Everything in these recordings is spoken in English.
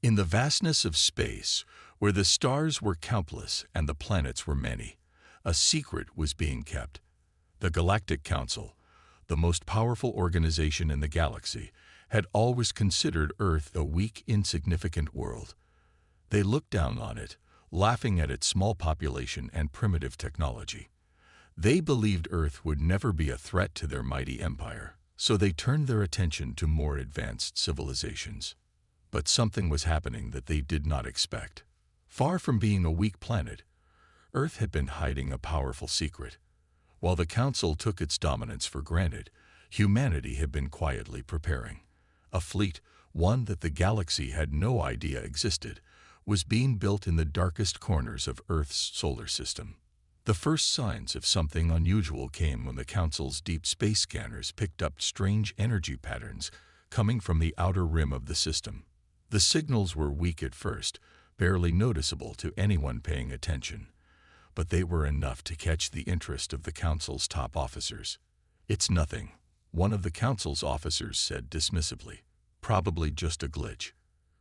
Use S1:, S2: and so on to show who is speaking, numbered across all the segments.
S1: In the vastness of space, where the stars were countless and the planets were many, a secret was being kept. The Galactic Council, the most powerful organization in the galaxy, had always considered Earth a weak, insignificant world. They looked down on it, laughing at its small population and primitive technology. They believed Earth would never be a threat to their mighty empire, so they turned their attention to more advanced civilizations. But something was happening that they did not expect. Far from being a weak planet, Earth had been hiding a powerful secret. While the Council took its dominance for granted, humanity had been quietly preparing. A fleet, one that the galaxy had no idea existed, was being built in the darkest corners of Earth's solar system. The first signs of something unusual came when the Council's deep space scanners picked up strange energy patterns coming from the outer rim of the system. The signals were weak at first, barely noticeable to anyone paying attention, but they were enough to catch the interest of the Council's top officers. "It's nothing," one of the Council's officers said dismissively. "Probably just a glitch.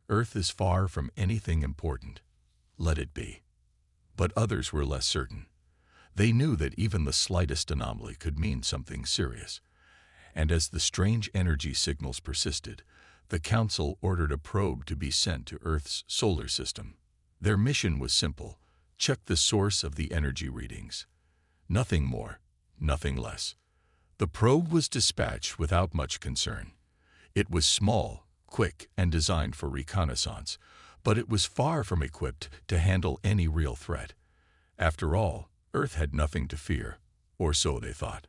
S1: Earth is far from anything important. Let it be." But others were less certain. They knew that even the slightest anomaly could mean something serious. And as the strange energy signals persisted, the Council ordered a probe to be sent to Earth's solar system. Their mission was simple: check the source of the energy readings. Nothing more, nothing less. The probe was dispatched without much concern. It was small, quick, and designed for reconnaissance, but it was far from equipped to handle any real threat. After all, Earth had nothing to fear, or so they thought.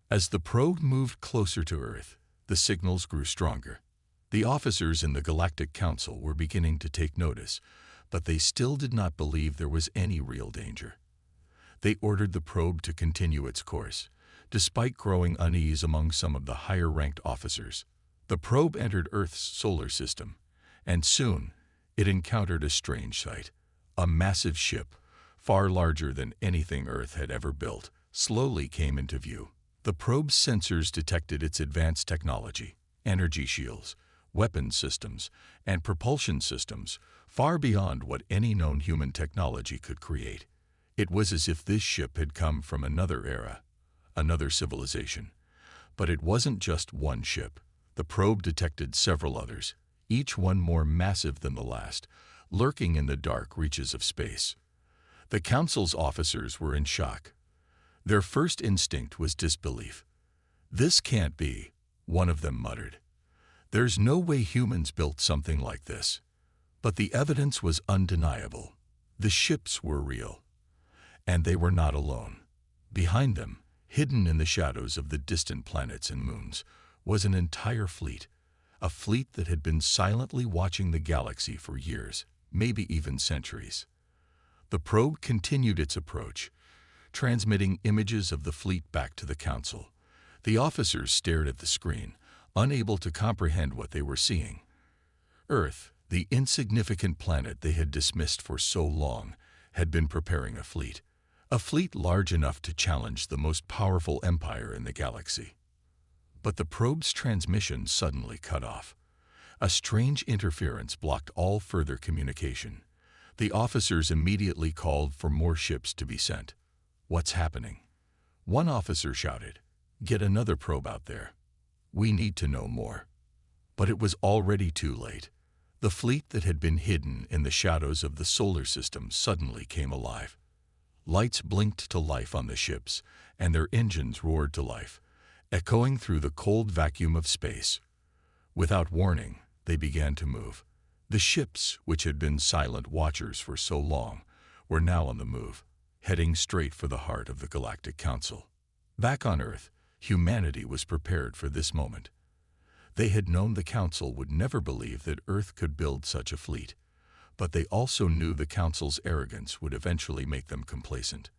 S1: As the probe moved closer to Earth, the signals grew stronger. The officers in the Galactic Council were beginning to take notice, but they still did not believe there was any real danger. They ordered the probe to continue its course, despite growing unease among some of the higher-ranked officers. The probe entered Earth's solar system, and soon it encountered a strange sight. A massive ship, far larger than anything Earth had ever built, slowly came into view. The probe's sensors detected its advanced technology, energy shields, weapons systems, and propulsion systems, far beyond what any known human technology could create. It was as if this ship had come from another era, another civilization. But it wasn't just one ship. The probe detected several others, each one more massive than the last, lurking in the dark reaches of space. The Council's officers were in shock. Their first instinct was disbelief. "This can't be," one of them muttered. "There's no way humans built something like this." But the evidence was undeniable. The ships were real. And they were not alone. Behind them, hidden in the shadows of the distant planets and moons, was an entire fleet. A fleet that had been silently watching the galaxy for years, maybe even centuries. The probe continued its approach, transmitting images of the fleet back to the Council. The officers stared at the screen, unable to comprehend what they were seeing. Earth, the insignificant planet they had dismissed for so long, had been preparing a fleet large enough to challenge the most powerful empire in the galaxy. But the probe's transmission suddenly cut off. A strange interference blocked all further communication. The officers immediately called for more ships to be sent. "What's happening?" One officer shouted. "Get another probe out there. We need to know more." But it was already too late. The fleet that had been hidden in the shadows of the solar system suddenly came alive. Lights blinked to life on the ships, and their engines roared to life, echoing through the cold vacuum of space. Without warning, they began to move. The ships, which had been silent watchers for so long, were now on the move, heading straight for the heart of the Galactic Council. Back on Earth, humanity was prepared for this moment. They had known the Council would never believe that Earth could build such a fleet, but they also knew the Council's arrogance would eventually make them complacent.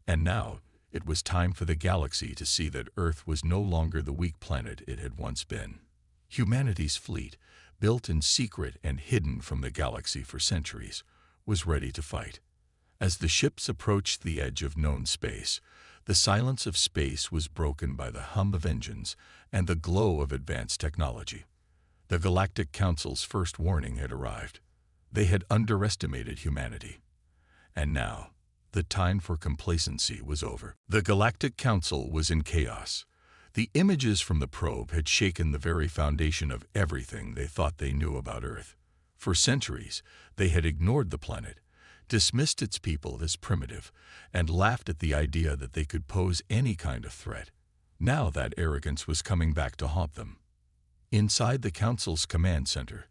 S1: And now, it was time for the galaxy to see that Earth was no longer the weak planet it had once been. Humanity's fleet, built in secret and hidden from the galaxy for centuries, was ready to fight. As the ships approached the edge of known space, the silence of space was broken by the hum of engines and the glow of advanced technology. The Galactic Council's first warning had arrived. They had underestimated humanity. And now, the time for complacency was over. The Galactic Council was in chaos. The images from the probe had shaken the very foundation of everything they thought they knew about Earth. For centuries, they had ignored the planet, dismissed its people as primitive, and laughed at the idea that they could pose any kind of threat. Now that arrogance was coming back to haunt them. Inside the Council's command center,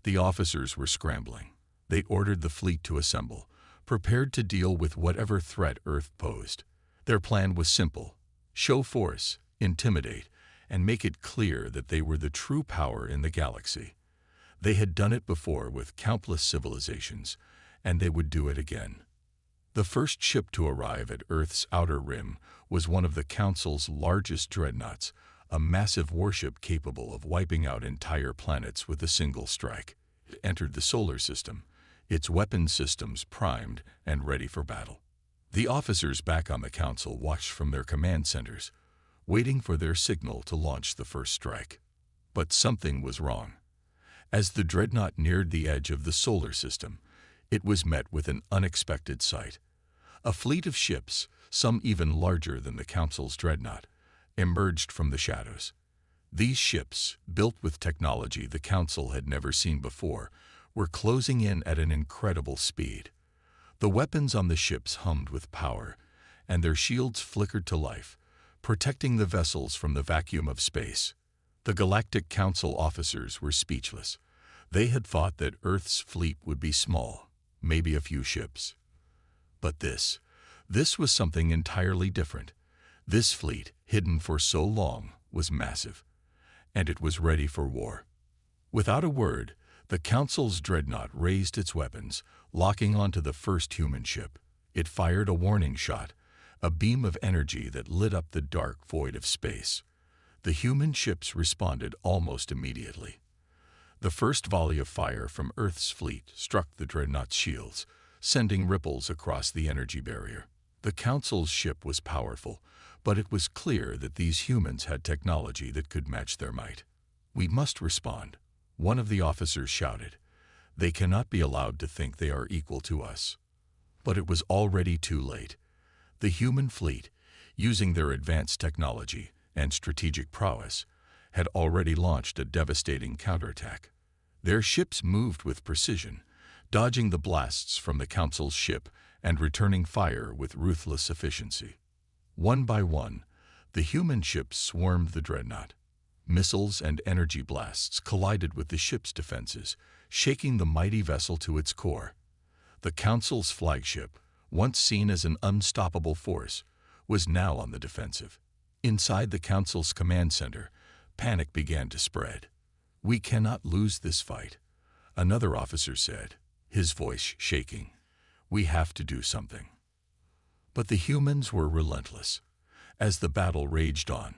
S1: the officers were scrambling. They ordered the fleet to assemble, prepared to deal with whatever threat Earth posed. Their plan was simple: show force, intimidate, and make it clear that they were the true power in the galaxy. They had done it before with countless civilizations, and they would do it again. The first ship to arrive at Earth's outer rim was one of the Council's largest dreadnoughts, a massive warship capable of wiping out entire planets with a single strike. It entered the solar system, its weapon systems primed and ready for battle. The officers back on the Council watched from their command centers, waiting for their signal to launch the first strike. But something was wrong. As the dreadnought neared the edge of the solar system, it was met with an unexpected sight. A fleet of ships, some even larger than the Council's dreadnought, emerged from the shadows. These ships, built with technology the Council had never seen before, were closing in at an incredible speed. The weapons on the ships hummed with power, and their shields flickered to life, protecting the vessels from the vacuum of space. The Galactic Council officers were speechless. They had thought that Earth's fleet would be small, maybe a few ships. But this was something entirely different. This fleet, hidden for so long, was massive, and it was ready for war. Without a word, the Council's dreadnought raised its weapons, locking onto the first human ship. It fired a warning shot, a beam of energy that lit up the dark void of space. The human ships responded almost immediately. The first volley of fire from Earth's fleet struck the dreadnought's shields, sending ripples across the energy barrier. The Council's ship was powerful, but it was clear that these humans had technology that could match their might. "We must respond," one of the officers shouted. "They cannot be allowed to think they are equal to us." But it was already too late. The human fleet, using their advanced technology and strategic prowess, had already launched a devastating counterattack. Their ships moved with precision, dodging the blasts from the Council's ship and returning fire with ruthless efficiency. One by one, the human ships swarmed the dreadnought. Missiles and energy blasts collided with the ship's defenses, shaking the mighty vessel to its core. The Council's flagship, once seen as an unstoppable force, was now on the defensive. Inside the Council's command center, panic began to spread. "We cannot lose this fight," another officer said, his voice shaking. "We have to do something." But the humans were relentless. As the battle raged on,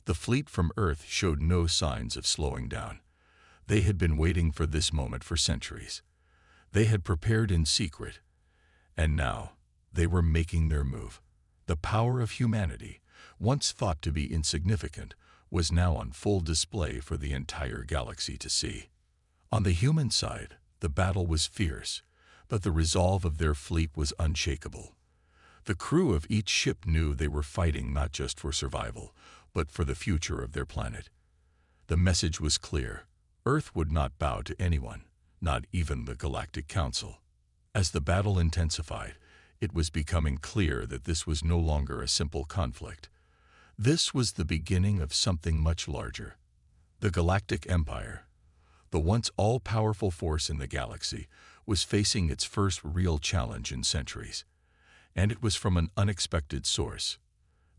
S1: the fleet from Earth showed no signs of slowing down. They had been waiting for this moment for centuries. They had prepared in secret, and now they were making their move. The power of humanity, once thought to be insignificant, was now on full display for the entire galaxy to see. On the human side, the battle was fierce, but the resolve of their fleet was unshakable. The crew of each ship knew they were fighting not just for survival, but for the future of their planet. The message was clear: Earth would not bow to anyone, not even the Galactic Council. As the battle intensified, it was becoming clear that this was no longer a simple conflict. This was the beginning of something much larger. The Galactic Empire, the once all-powerful force in the galaxy, was facing its first real challenge in centuries. And it was from an unexpected source: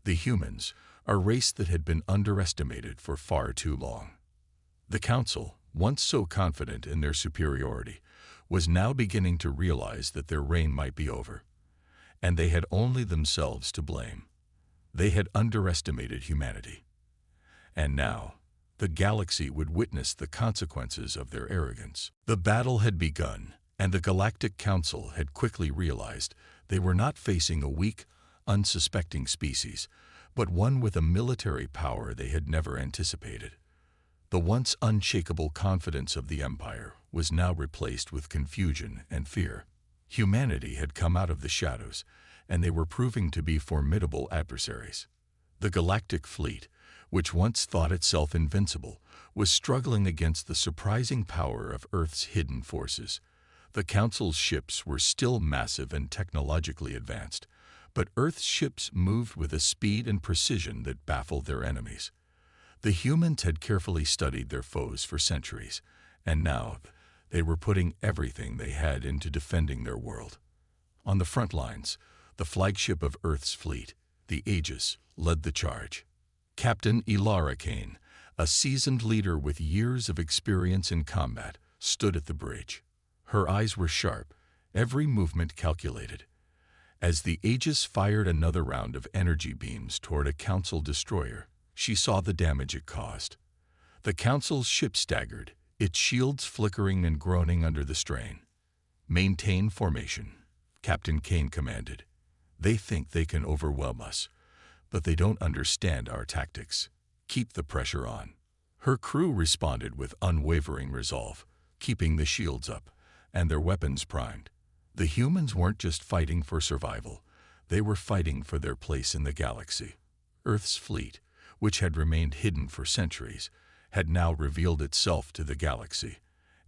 S1: the humans, a race that had been underestimated for far too long. The Council, once so confident in their superiority, was now beginning to realize that their reign might be over. And they had only themselves to blame. They had underestimated humanity. And now, the galaxy would witness the consequences of their arrogance. The battle had begun, and the Galactic Council had quickly realized they were not facing a weak, unsuspecting species, but one with a military power they had never anticipated. The once unshakable confidence of the Empire was now replaced with confusion and fear. Humanity had come out of the shadows, and they were proving to be formidable adversaries. The Galactic Fleet, which once thought itself invincible, was struggling against the surprising power of Earth's hidden forces. The Council's ships were still massive and technologically advanced, but Earth's ships moved with a speed and precision that baffled their enemies. The humans had carefully studied their foes for centuries, and now they were putting everything they had into defending their world. On the front lines, the flagship of Earth's fleet, the Aegis, led the charge. Captain Ilara Kane, a seasoned leader with years of experience in combat, stood at the bridge. Her eyes were sharp, every movement calculated. As the Aegis fired another round of energy beams toward a Council destroyer, she saw the damage it caused. The Council's ship staggered, its shields flickering and groaning under the strain. "Maintain formation," Captain Kane commanded. "They think they can overwhelm us, but they don't understand our tactics. Keep the pressure on." Her crew responded with unwavering resolve, keeping the shields up and their weapons primed. The humans weren't just fighting for survival, they were fighting for their place in the galaxy. Earth's fleet, which had remained hidden for centuries, had now revealed itself to the galaxy,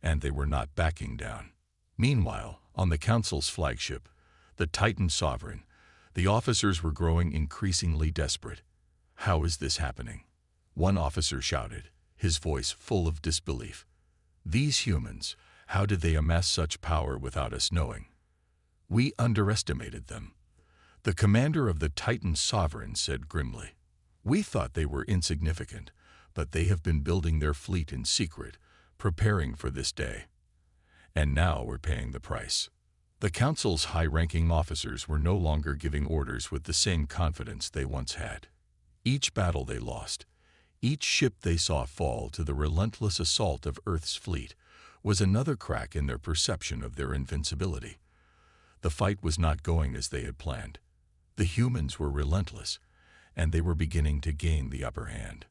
S1: and they were not backing down. Meanwhile, on the Council's flagship, the Titan Sovereign, the officers were growing increasingly desperate. "How is this happening?" One officer shouted, his voice full of disbelief. "These humans, how did they amass such power without us knowing?" "We underestimated them," the commander of the Titan Sovereign said grimly. "We thought they were insignificant, but they have been building their fleet in secret, preparing for this day. And now we're paying the price." The Council's high-ranking officers were no longer giving orders with the same confidence they once had. Each battle they lost, each ship they saw fall to the relentless assault of Earth's fleet, was another crack in their perception of their invincibility. The fight was not going as they had planned. The humans were relentless, and they were beginning to gain the upper hand.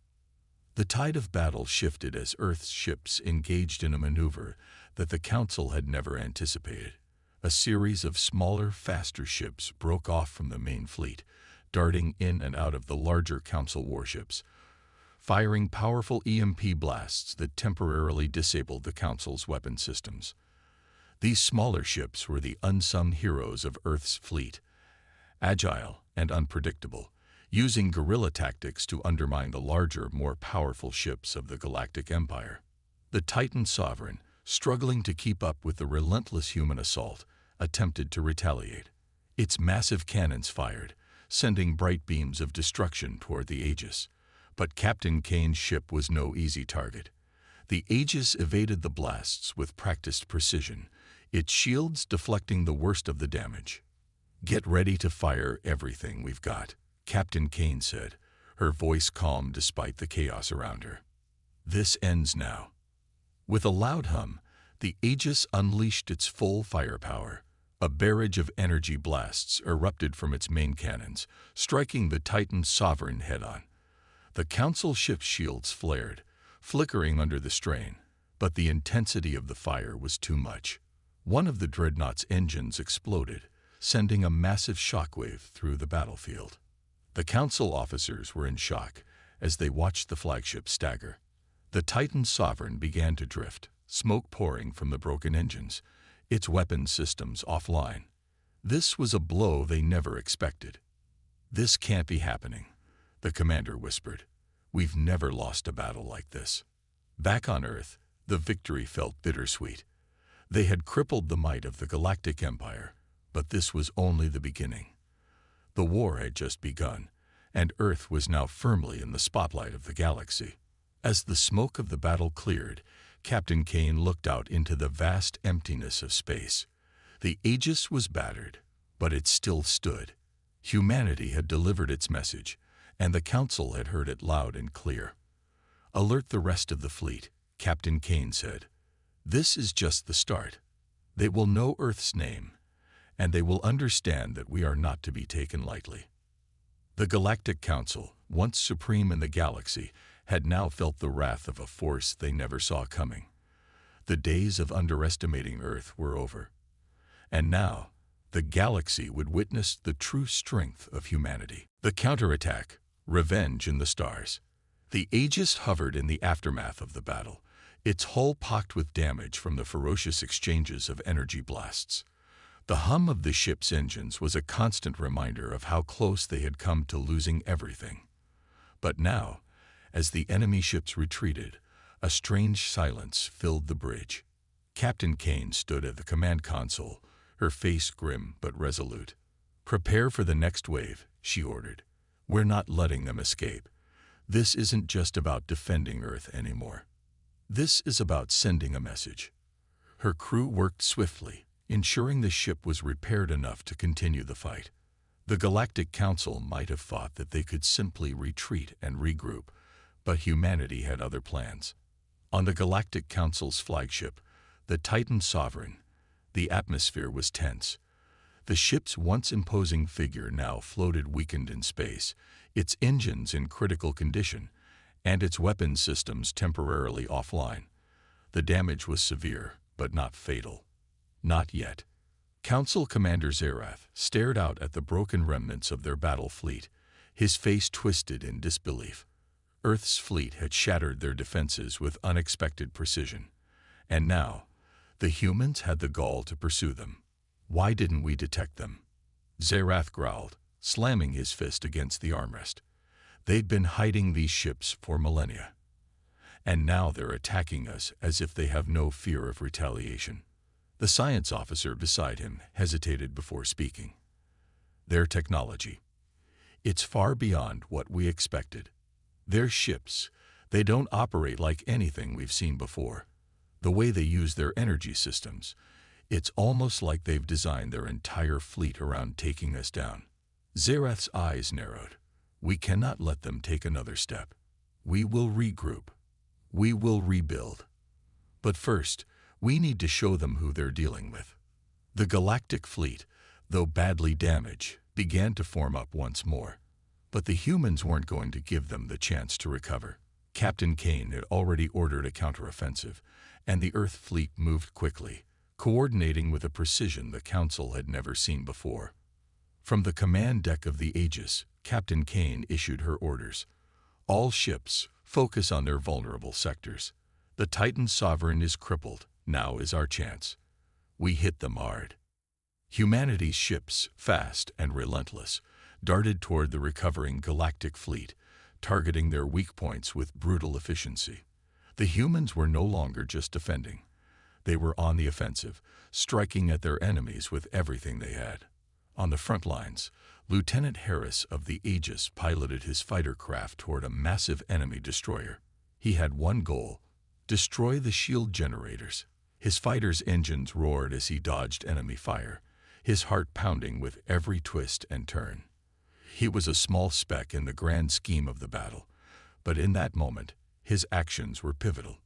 S1: The tide of battle shifted as Earth's ships engaged in a maneuver that the Council had never anticipated. A series of smaller, faster ships broke off from the main fleet, darting in and out of the larger Council warships, firing powerful EMP blasts that temporarily disabled the Council's weapon systems. These smaller ships were the unsung heroes of Earth's fleet, agile and unpredictable, using guerrilla tactics to undermine the larger, more powerful ships of the Galactic Empire. The Titan Sovereign, struggling to keep up with the relentless human assault, attempted to retaliate. Its massive cannons fired, sending bright beams of destruction toward the Aegis. But Captain Kane's ship was no easy target. The Aegis evaded the blasts with practiced precision, its shields deflecting the worst of the damage. "Get ready to fire everything we've got," Captain Kane said, her voice calm despite the chaos around her. "This ends now." With a loud hum, the Aegis unleashed its full firepower. A barrage of energy blasts erupted from its main cannons, striking the Titan Sovereign head-on. The Council ship's shields flared, flickering under the strain, but the intensity of the fire was too much. One of the dreadnought's engines exploded, sending a massive shockwave through the battlefield. The Council officers were in shock as they watched the flagship stagger. The Titan Sovereign began to drift, smoke pouring from the broken engines, its weapon systems offline. This was a blow they never expected. "This can't be happening," the commander whispered. "We've never lost a battle like this." Back on Earth, the victory felt bittersweet. They had crippled the might of the Galactic Empire, but this was only the beginning. The war had just begun, and Earth was now firmly in the spotlight of the galaxy. As the smoke of the battle cleared, Captain Kane looked out into the vast emptiness of space. The Aegis was battered, but it still stood. Humanity had delivered its message, and the Council had heard it loud and clear. "Alert the rest of the fleet," Captain Kane said. "This is just the start. They will know Earth's name, and they will understand that we are not to be taken lightly." The Galactic Council, once supreme in the galaxy, had now felt the wrath of a force they never saw coming. The days of underestimating Earth were over. And now, the galaxy would witness the true strength of humanity. The counterattack, revenge in the stars. The Aegis hovered in the aftermath of the battle, its hull pocked with damage from the ferocious exchanges of energy blasts. The hum of the ship's engines was a constant reminder of how close they had come to losing everything. But now, as the enemy ships retreated, a strange silence filled the bridge. Captain Kane stood at the command console, her face grim but resolute. "Prepare for the next wave," she ordered. "We're not letting them escape. This isn't just about defending Earth anymore. This is about sending a message." Her crew worked swiftly, ensuring the ship was repaired enough to continue the fight. The Galactic Council might have thought that they could simply retreat and regroup, but humanity had other plans. On the Galactic Council's flagship, the Titan Sovereign, the atmosphere was tense. The ship's once imposing figure now floated weakened in space, its engines in critical condition, and its weapons systems temporarily offline. The damage was severe, but not fatal. Not yet. Council Commander Zerath stared out at the broken remnants of their battle fleet, his face twisted in disbelief. Earth's fleet had shattered their defenses with unexpected precision. And now, the humans had the gall to pursue them. "Why didn't we detect them?" Zerath growled, slamming his fist against the armrest. "They'd been hiding these ships for millennia. And now they're attacking us as if they have no fear of retaliation." The science officer beside him hesitated before speaking. "Their technology. It's far beyond what we expected. Their ships, they don't operate like anything we've seen before. The way they use their energy systems, it's almost like they've designed their entire fleet around taking us down." Zerath's eyes narrowed. "We cannot let them take another step. We will regroup. We will rebuild. But first, we need to show them who they're dealing with." The Galactic fleet, though badly damaged, began to form up once more. But the humans weren't going to give them the chance to recover. Captain Kane had already ordered a counteroffensive, and the Earth fleet moved quickly, coordinating with a precision the Council had never seen before. From the command deck of the Aegis, Captain Kane issued her orders. "All ships, focus on their vulnerable sectors. The Titan Sovereign is crippled. Now is our chance. We hit them hard." Humanity's ships, fast and relentless, darted toward the recovering Galactic fleet, targeting their weak points with brutal efficiency. The humans were no longer just defending. They were on the offensive, striking at their enemies with everything they had. On the front lines, Lieutenant Harris of the Aegis piloted his fighter craft toward a massive enemy destroyer. He had one goal: destroy the shield generators. His fighter's engines roared as he dodged enemy fire, his heart pounding with every twist and turn. He was a small speck in the grand scheme of the battle, but in that moment, his actions were pivotal.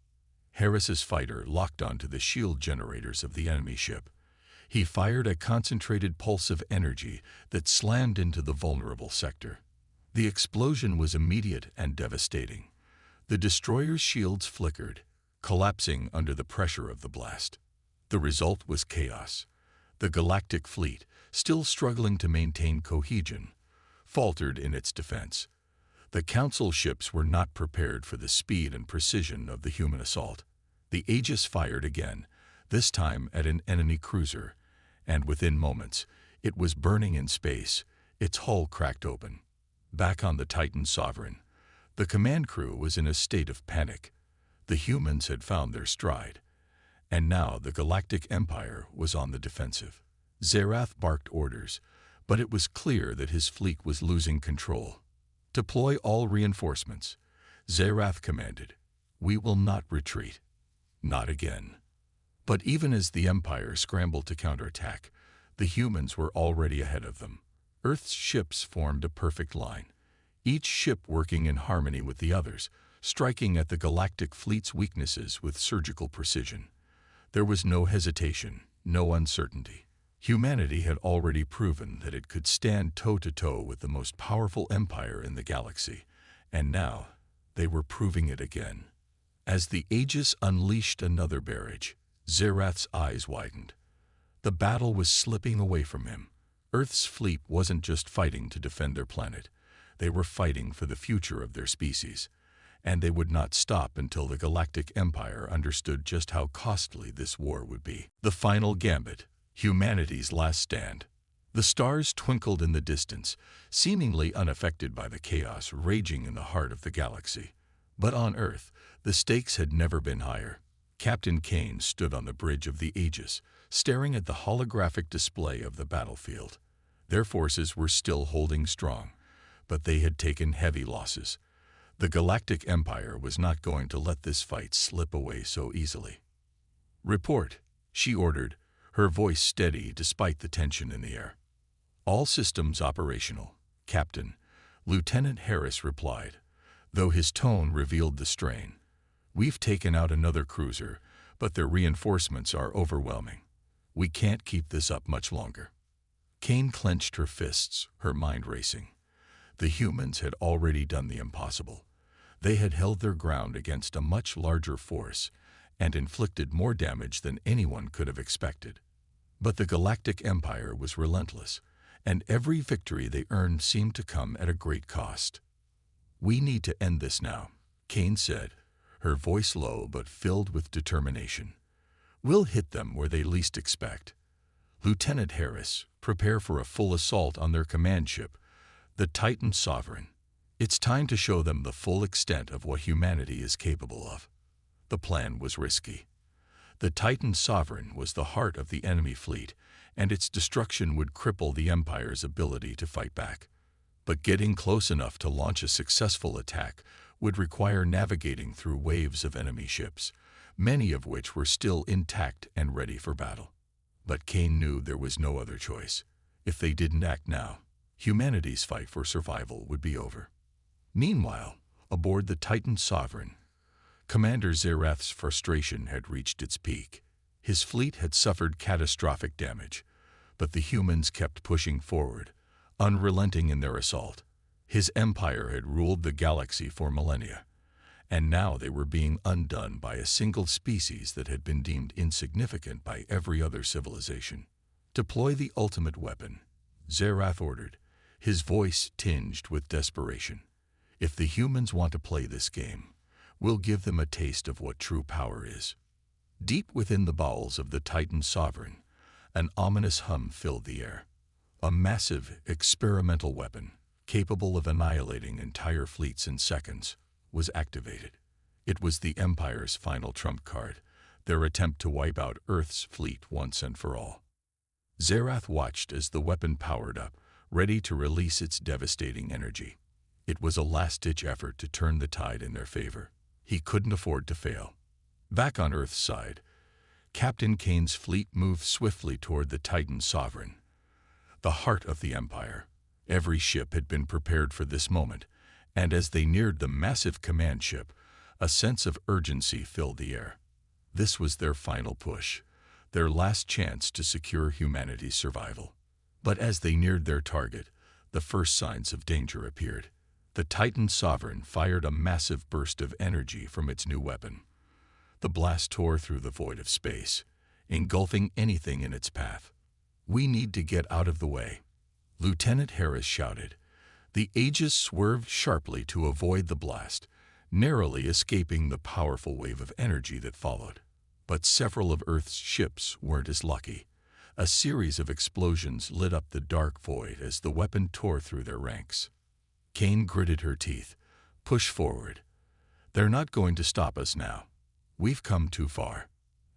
S1: Harris's fighter locked onto the shield generators of the enemy ship. He fired a concentrated pulse of energy that slammed into the vulnerable sector. The explosion was immediate and devastating. The destroyer's shields flickered, collapsing under the pressure of the blast. The result was chaos. The Galactic fleet, still struggling to maintain cohesion, faltered in its defense. The Council ships were not prepared for the speed and precision of the human assault. The Aegis fired again, this time at an enemy cruiser, and within moments, it was burning in space, its hull cracked open. Back on the Titan Sovereign, the command crew was in a state of panic. The humans had found their stride, and now the Galactic Empire was on the defensive. Zerath barked orders, but it was clear that his fleet was losing control. "Deploy all reinforcements," Zerath commanded. "We will not retreat. Not again." But even as the Empire scrambled to counterattack, the humans were already ahead of them. Earth's ships formed a perfect line, each ship working in harmony with the others, striking at the Galactic fleet's weaknesses with surgical precision. There was no hesitation, no uncertainty. Humanity had already proven that it could stand toe-to-toe with the most powerful empire in the galaxy, and now They were proving it again. As the Aegis unleashed another barrage, Zerath's eyes widened. The battle was slipping away from him. Earth's fleet wasn't just fighting to defend their planet. They were fighting for the future of their species. And they would not stop until the Galactic Empire understood just how costly this war would be. The final gambit, humanity's last stand. The stars twinkled in the distance, seemingly unaffected by the chaos raging in the heart of the galaxy. But on Earth, the stakes had never been higher. Captain Kane stood on the bridge of the Aegis, staring at the holographic display of the battlefield. Their forces were still holding strong, but they had taken heavy losses. The Galactic Empire was not going to let this fight slip away so easily. "Report," she ordered, her voice steady despite the tension in the air. "All systems operational, Captain," Lieutenant Harris replied, though his tone revealed the strain. "We've taken out another cruiser, but their reinforcements are overwhelming. We can't keep this up much longer." Kane clenched her fists, her mind racing. The humans had already done the impossible. They had held their ground against a much larger force and inflicted more damage than anyone could have expected. But the Galactic Empire was relentless, and every victory they earned seemed to come at a great cost. "We need to end this now," Kane said, her voice low but filled with determination. "We'll hit them where they least expect. Lieutenant Harris, prepare for a full assault on their command ship, the Titan Sovereign. It's time to show them the full extent of what humanity is capable of." The plan was risky. The Titan Sovereign was the heart of the enemy fleet, and its destruction would cripple the Empire's ability to fight back. But getting close enough to launch a successful attack would require navigating through waves of enemy ships, many of which were still intact and ready for battle. But Kane knew there was no other choice. If they didn't act now, humanity's fight for survival would be over. Meanwhile, aboard the Titan Sovereign, Commander Zerath's frustration had reached its peak. His fleet had suffered catastrophic damage, but the humans kept pushing forward, unrelenting in their assault. His empire had ruled the galaxy for millennia, and now they were being undone by a single species that had been deemed insignificant by every other civilization. "Deploy the ultimate weapon," Zerath ordered, his voice tinged with desperation. "If the humans want to play this game, we'll give them a taste of what true power is." Deep within the bowels of the Titan Sovereign, an ominous hum filled the air. A massive, experimental weapon, capable of annihilating entire fleets in seconds, was activated. It was the Empire's final trump card, their attempt to wipe out Earth's fleet once and for all. Zerath watched as the weapon powered up, ready to release its devastating energy. It was a last-ditch effort to turn the tide in their favor. He couldn't afford to fail. Back on Earth's side, Captain Kane's fleet moved swiftly toward the Titan Sovereign, the heart of the Empire. Every ship had been prepared for this moment, and as they neared the massive command ship, a sense of urgency filled the air. This was their final push, their last chance to secure humanity's survival. But as they neared their target, the first signs of danger appeared. The Titan Sovereign fired a massive burst of energy from its new weapon. The blast tore through the void of space, engulfing anything in its path. "We need to get out of the way," Lieutenant Harris shouted. The Aegis swerved sharply to avoid the blast, narrowly escaping the powerful wave of energy that followed. But several of Earth's ships weren't as lucky. A series of explosions lit up the dark void as the weapon tore through their ranks. Kane gritted her teeth. "Push forward. They're not going to stop us now. We've come too far."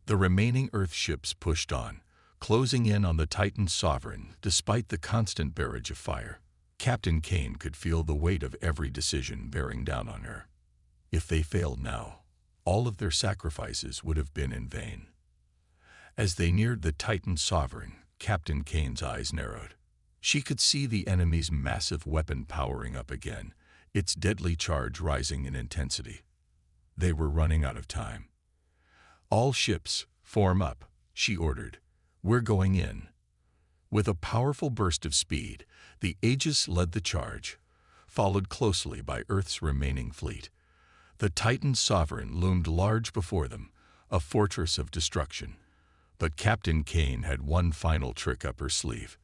S1: The remaining Earth ships pushed on, closing in on the Titan Sovereign despite the constant barrage of fire. Captain Kane could feel the weight of every decision bearing down on her. If they failed now, all of their sacrifices would have been in vain. As they neared the Titan Sovereign, Captain Kane's eyes narrowed. She could see the enemy's massive weapon powering up again, its deadly charge rising in intensity. They were running out of time. "All ships, form up," she ordered. "We're going in." With a powerful burst of speed, the Aegis led the charge, followed closely by Earth's remaining fleet. The Titan Sovereign loomed large before them, a fortress of destruction. But Captain Kane had one final trick up her sleeve.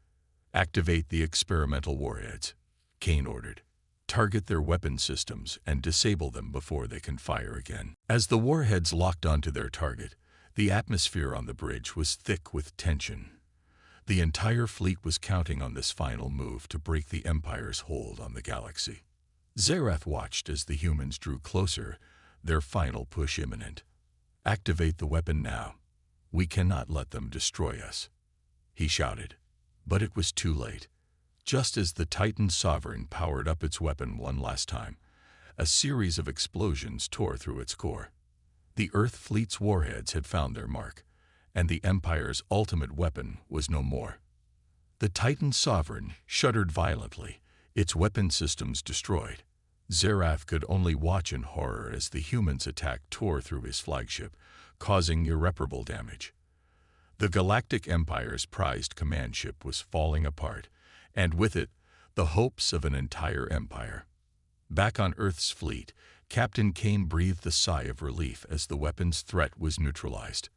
S1: "Activate the experimental warheads," Kane ordered. "Target their weapon systems and disable them before they can fire again." As the warheads locked onto their target, the atmosphere on the bridge was thick with tension. The entire fleet was counting on this final move to break the Empire's hold on the galaxy. Zerath watched as the humans drew closer, their final push imminent. "Activate the weapon now. We cannot let them destroy us," he shouted. But it was too late. Just as the Titan Sovereign powered up its weapon one last time, a series of explosions tore through its core. The Earth fleet's warheads had found their mark, and the Empire's ultimate weapon was no more. The Titan Sovereign shuddered violently, its weapon systems destroyed. Zerath could only watch in horror as the humans' attack tore through his flagship, causing irreparable damage. The Galactic Empire's prized command ship was falling apart, and with it, the hopes of an entire empire. Back on Earth's fleet, Captain Kane breathed a sigh of relief as the weapon's threat was neutralized.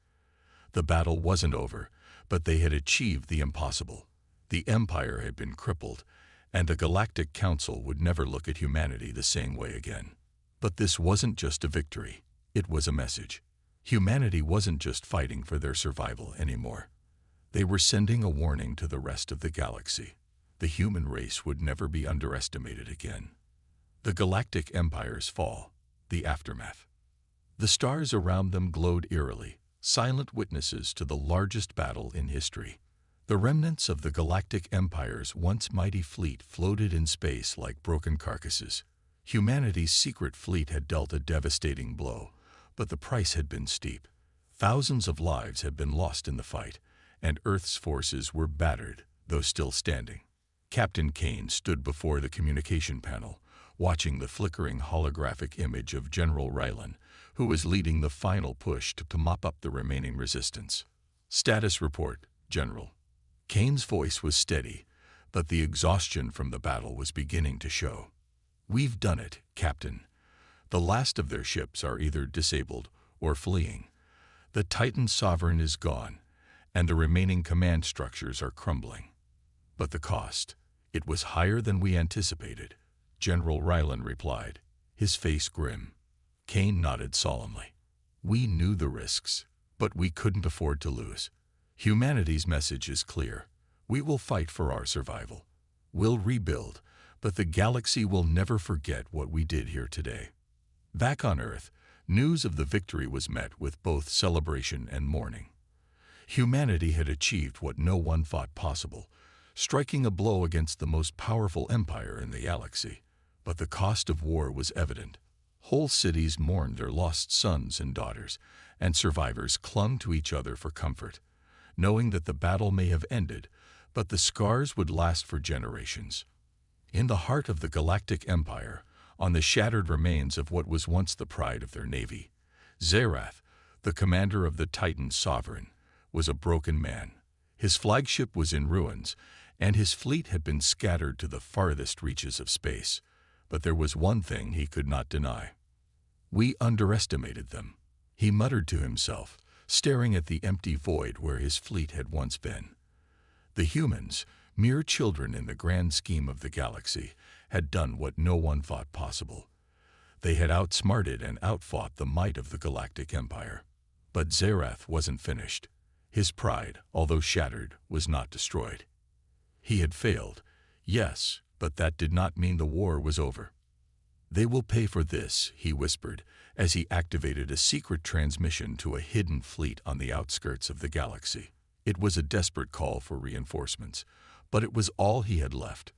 S1: The battle wasn't over, but they had achieved the impossible. The Empire had been crippled, and the Galactic Council would never look at humanity the same way again. But this wasn't just a victory, it was a message. Humanity wasn't just fighting for their survival anymore. They were sending a warning to the rest of the galaxy. The human race would never be underestimated again. The Galactic Empire's fall, the aftermath. The stars around them glowed eerily, silent witnesses to the largest battle in history. The remnants of the Galactic Empire's once mighty fleet floated in space like broken carcasses. Humanity's secret fleet had dealt a devastating blow, but the price had been steep. Thousands of lives had been lost in the fight, and Earth's forces were battered, though still standing. Captain Kane stood before the communication panel, watching the flickering holographic image of General Rylan, who was leading the final push to mop up the remaining resistance. "Status report, General." Kane's voice was steady, but the exhaustion from the battle was beginning to show. "We've done it, Captain. The last of their ships are either disabled or fleeing. The Titan Sovereign is gone, and the remaining command structures are crumbling. But the cost, it was higher than we anticipated," General Rylan replied, his face grim. Kane nodded solemnly. "We knew the risks, but we couldn't afford to lose. Humanity's message is clear. We will fight for our survival. We'll rebuild, but the galaxy will never forget what we did here today." Back on Earth, news of the victory was met with both celebration and mourning. Humanity had achieved what no one thought possible, striking a blow against the most powerful empire in the galaxy. But the cost of war was evident. Whole cities mourned their lost sons and daughters, and survivors clung to each other for comfort, knowing that the battle may have ended, but the scars would last for generations. In the heart of the Galactic Empire, on the shattered remains of what was once the pride of their navy, Zerath, the commander of the Titan Sovereign, was a broken man. His flagship was in ruins, and his fleet had been scattered to the farthest reaches of space. But there was one thing he could not deny. "We underestimated them," he muttered to himself, staring at the empty void where his fleet had once been. The humans, mere children in the grand scheme of the galaxy, had done what no one thought possible. They had outsmarted and outfought the might of the Galactic Empire. But Zerath wasn't finished. His pride, although shattered, was not destroyed. He had failed, yes, but that did not mean the war was over. "They will pay for this," he whispered, as he activated a secret transmission to a hidden fleet on the outskirts of the galaxy. It was a desperate call for reinforcements, but it was all he had left.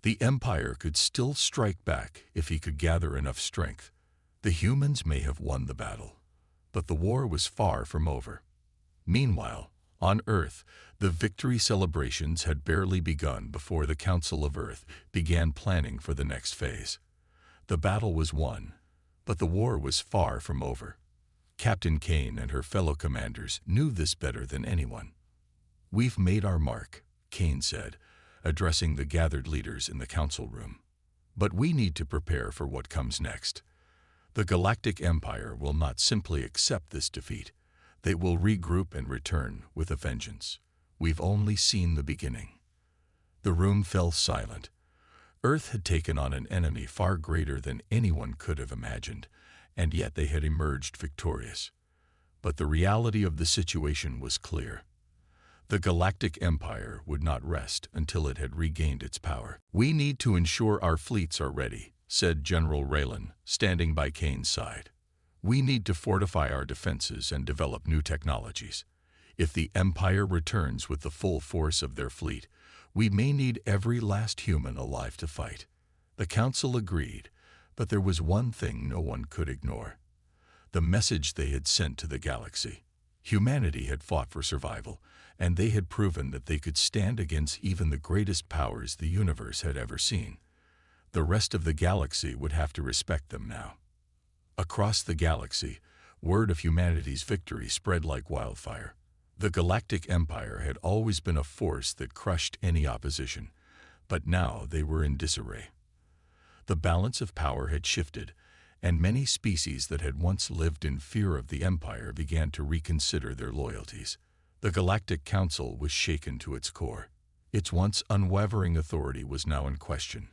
S1: The Empire could still strike back if he could gather enough strength. The humans may have won the battle, but the war was far from over. Meanwhile, on Earth, the victory celebrations had barely begun before the Council of Earth began planning for the next phase. The battle was won, but the war was far from over. Captain Kane and her fellow commanders knew this better than anyone. "We've made our mark," Kane said, addressing the gathered leaders in the council room. "But we need to prepare for what comes next. The Galactic Empire will not simply accept this defeat. They will regroup and return with a vengeance. We've only seen the beginning. The room fell silent. Earth had taken on an enemy far greater than anyone could have imagined, and yet they had emerged victorious. But the reality of the situation was clear. The Galactic Empire would not rest until it had regained its power. "We need to ensure our fleets are ready," said General Raylan, standing by Kane's side. "We need to fortify our defenses and develop new technologies. If the Empire returns with the full force of their fleet, we may need every last human alive to fight." The Council agreed, but there was one thing no one could ignore: the message they had sent to the galaxy. Humanity had fought for survival, and they had proven that they could stand against even the greatest powers the universe had ever seen. The rest of the galaxy would have to respect them now. Across the galaxy, word of humanity's victory spread like wildfire. The Galactic Empire had always been a force that crushed any opposition, but now they were in disarray. The balance of power had shifted, and many species that had once lived in fear of the Empire began to reconsider their loyalties. The Galactic Council was shaken to its core. Its once unwavering authority was now in question.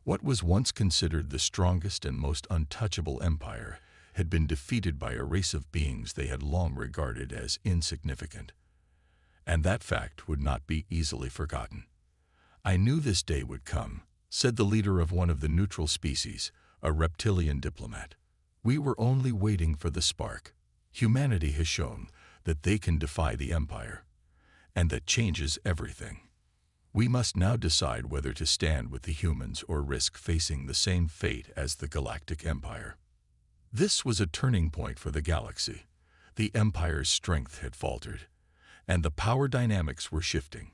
S1: What was once considered the strongest and most untouchable empire had been defeated by a race of beings they had long regarded as insignificant. And that fact would not be easily forgotten. "I knew this day would come," said the leader of one of the neutral species, a reptilian diplomat. "We were only waiting for the spark. Humanity has shown that they can defy the Empire, and that changes everything. We must now decide whether to stand with the humans or risk facing the same fate as the Galactic Empire." This was a turning point for the galaxy. The Empire's strength had faltered, and the power dynamics were shifting.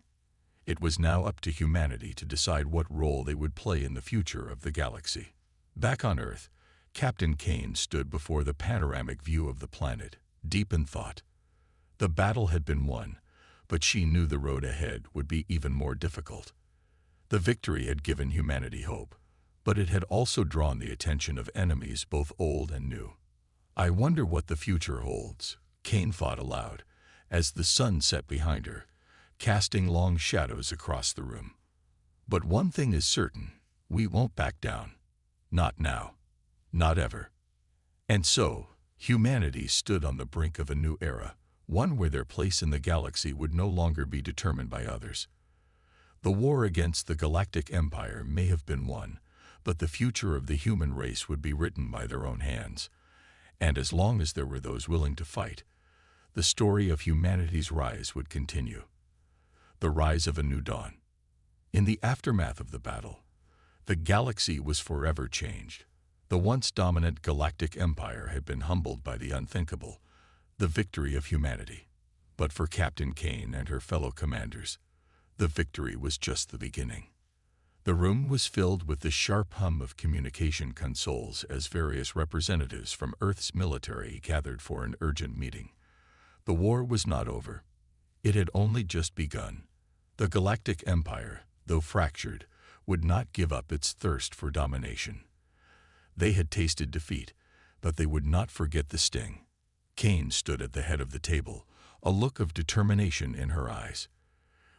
S1: It was now up to humanity to decide what role they would play in the future of the galaxy. Back on Earth, Captain Kane stood before the panoramic view of the planet, deep in thought. The battle had been won, but she knew the road ahead would be even more difficult. The victory had given humanity hope, but it had also drawn the attention of enemies both old and new. "I wonder what the future holds," Kane thought aloud, as the sun set behind her, casting long shadows across the room. "But one thing is certain, we won't back down. Not now. Not ever." And so, humanity stood on the brink of a new era, one where their place in the galaxy would no longer be determined by others. The war against the Galactic Empire may have been won, but the future of the human race would be written by their own hands. And as long as there were those willing to fight, the story of humanity's rise would continue. The rise of a new dawn. In the aftermath of the battle, the galaxy was forever changed. The once dominant Galactic Empire had been humbled by the unthinkable, the victory of humanity. But for Captain Kane and her fellow commanders, the victory was just the beginning. The room was filled with the sharp hum of communication consoles as various representatives from Earth's military gathered for an urgent meeting. The war was not over. It had only just begun. The Galactic Empire, though fractured, would not give up its thirst for domination. They had tasted defeat, but they would not forget the sting. Kane stood at the head of the table, a look of determination in her eyes.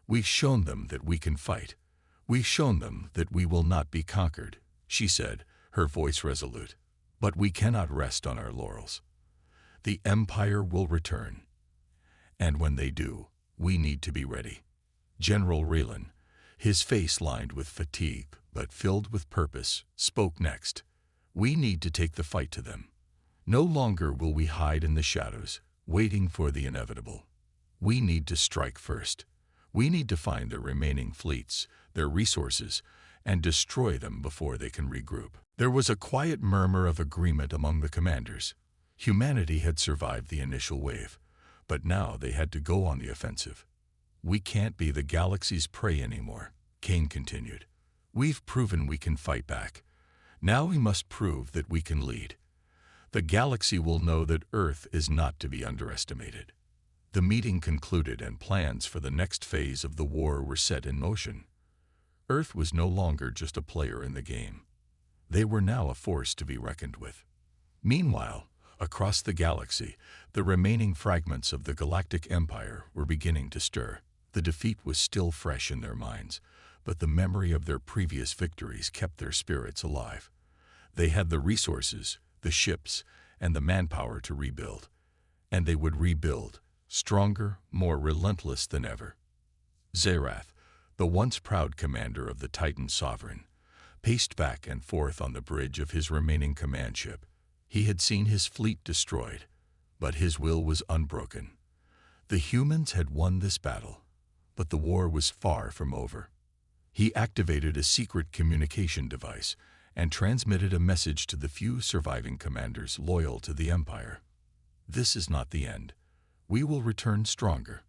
S1: "We've shown them that we can fight. We've shown them that we will not be conquered," she said, her voice resolute. "But we cannot rest on our laurels. The Empire will return. And when they do, we need to be ready." General Raylan, his face lined with fatigue but filled with purpose, spoke next. "We need to take the fight to them. No longer will we hide in the shadows, waiting for the inevitable. We need to strike first. We need to find their remaining fleets, their resources, and destroy them before they can regroup." There was a quiet murmur of agreement among the commanders. Humanity had survived the initial wave, but now they had to go on the offensive. "We can't be the galaxy's prey anymore," Kane continued. "We've proven we can fight back. Now we must prove that we can lead. The galaxy will know that Earth is not to be underestimated." The meeting concluded and plans for the next phase of the war were set in motion. Earth was no longer just a player in the game. They were now a force to be reckoned with. Meanwhile, across the galaxy, the remaining fragments of the Galactic Empire were beginning to stir. The defeat was still fresh in their minds, but the memory of their previous victories kept their spirits alive. They had the resources, the ships, and the manpower to rebuild. And they would rebuild, stronger, more relentless than ever. Zerath, the once proud commander of the Titan Sovereign, paced back and forth on the bridge of his remaining command ship. He had seen his fleet destroyed, but his will was unbroken. The humans had won this battle, but the war was far from over. He activated a secret communication device and transmitted a message to the few surviving commanders loyal to the Empire. This is not the end. We will return stronger.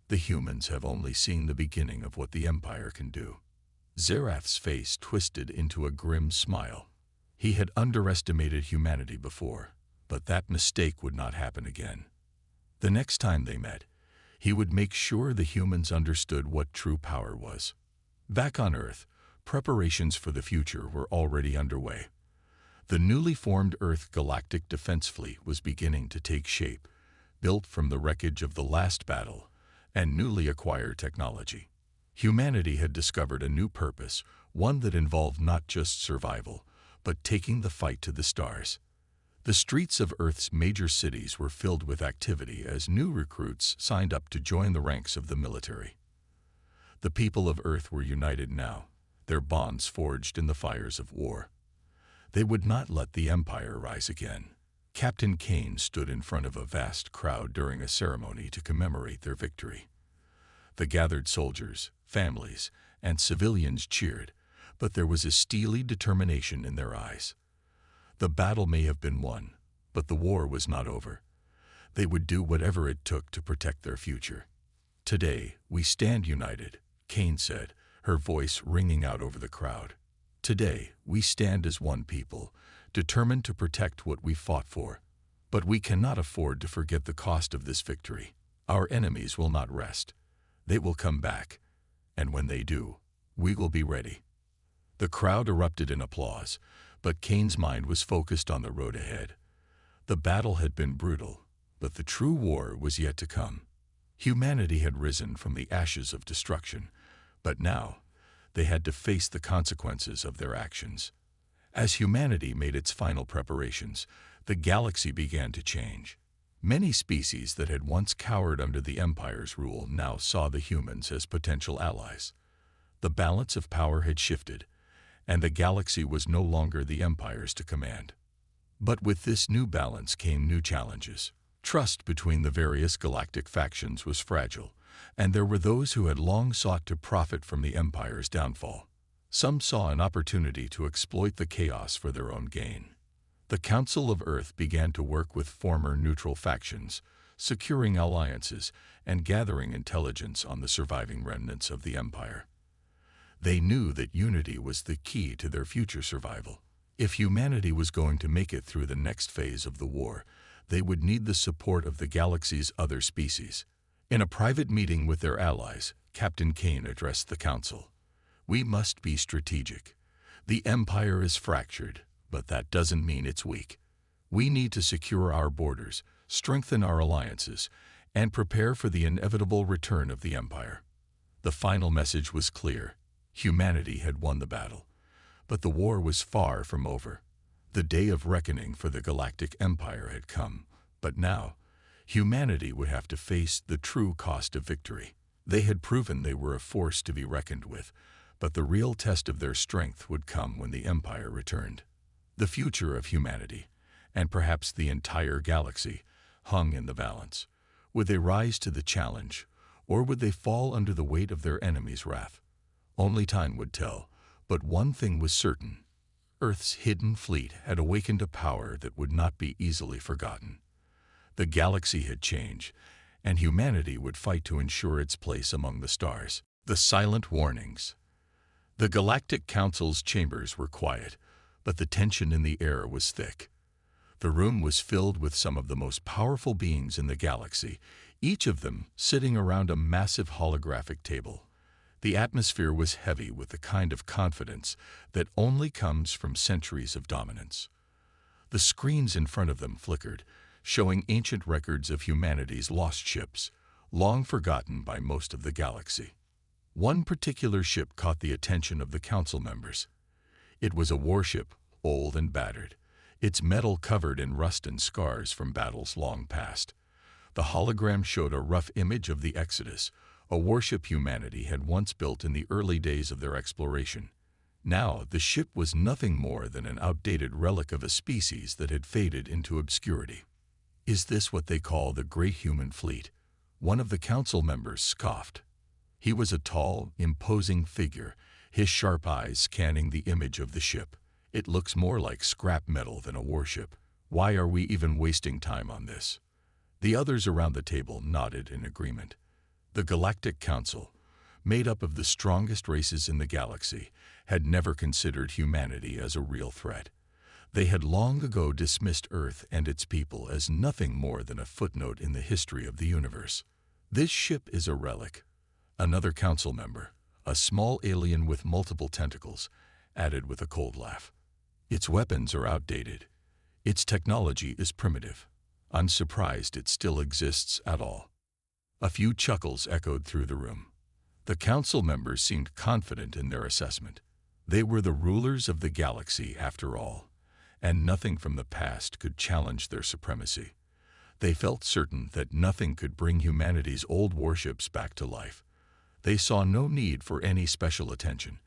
S1: The humans have only seen the beginning of what the Empire can do. Zerath's face twisted into a grim smile. He had underestimated humanity before, but that mistake would not happen again. The next time they met, he would make sure the humans understood what true power was. Back on Earth, preparations for the future were already underway. The newly formed Earth Galactic Defense Fleet was beginning to take shape, built from the wreckage of the last battle and newly acquired technology. Humanity had discovered a new purpose, one that involved not just survival, but taking the fight to the stars. The streets of Earth's major cities were filled with activity as new recruits signed up to join the ranks of the military. The people of Earth were united now, their bonds forged in the fires of war. They would not let the Empire rise again. Captain Kane stood in front of a vast crowd during a ceremony to commemorate their victory. The gathered soldiers, families, and civilians cheered, but there was a steely determination in their eyes. The battle may have been won, but the war was not over. They would do whatever it took to protect their future. "Today, we stand united," Kane said, her voice ringing out over the crowd. "Today, we stand as one people, determined to protect what we fought for. But we cannot afford to forget the cost of this victory. Our enemies will not rest. They will come back, and when they do, we will be ready." The crowd erupted in applause, but Kane's mind was focused on the road ahead. The battle had been brutal, but the true war was yet to come. Humanity had risen from the ashes of destruction, but now they had to face the consequences of their actions. As humanity made its final preparations, the galaxy began to change. Many species that had once cowered under the Empire's rule now saw the humans as potential allies. The balance of power had shifted, and the galaxy was no longer the Empire's to command. But with this new balance came new challenges. Trust between the various galactic factions was fragile, and there were those who had long sought to profit from the Empire's downfall. Some saw an opportunity to exploit the chaos for their own gain. The Council of Earth began to work with former neutral factions, securing alliances and gathering intelligence on the surviving remnants of the Empire. They knew that unity was the key to their future survival. If humanity was going to make it through the next phase of the war, they would need the support of the galaxy's other species. In a private meeting with their allies, Captain Kane addressed the Council. "We must be strategic. The Empire is fractured, but that doesn't mean it's weak. We need to secure our borders, strengthen our alliances, and prepare for the inevitable return of the Empire." The final message was clear. Humanity had won the battle, but the war was far from over. The day of reckoning for the Galactic Empire had come, but now, humanity would have to face the true cost of victory. They had proven they were a force to be reckoned with, but the real test of their strength would come when the Empire returned. The future of humanity, and perhaps the entire galaxy, hung in the balance. Would they rise to the challenge, or would they fall under the weight of their enemy's wrath? Only time would tell, but one thing was certain. Earth's hidden fleet had awakened a power that would not be easily forgotten. The galaxy had changed, and humanity would fight to ensure its place among the stars. The silent warnings. The Galactic Council's chambers were quiet, but the tension in the air was thick. The room was filled with some of the most powerful beings in the galaxy, each of them sitting around a massive holographic table. The atmosphere was heavy with the kind of confidence that only comes from centuries of dominance. The screens in front of them flickered, showing ancient records of humanity's lost ships, long forgotten by most of the galaxy. One particular ship caught the attention of the council members. It was a warship, old and battered, its metal covered in rust and scars from battles long past. The hologram showed a rough image of the Exodus, a warship humanity had once built in the early days of their exploration. Now, the ship was nothing more than an outdated relic of a species that had faded into obscurity. "Is this what they call the great human fleet?" One of the council members scoffed. He was a tall, imposing figure, his sharp eyes scanning the image of the ship. "It looks more like scrap metal than a warship. Why are we even wasting time on this?" The others around the table nodded in agreement. The Galactic Council, made up of the strongest races in the galaxy, had never considered humanity as a real threat. They had long ago dismissed Earth and its people as nothing more than a footnote in the history of the universe. "This ship is a relic," another council member, a small alien with multiple tentacles, added with a cold laugh. "Its weapons are outdated. Its technology is primitive. I'm surprised it still exists at all." A few chuckles echoed through the room. The council members seemed confident in their assessment. They were the rulers of the galaxy after all, and nothing from the past could challenge their supremacy. They felt certain that nothing could bring humanity's old warships back to life. They saw no need for any special attention,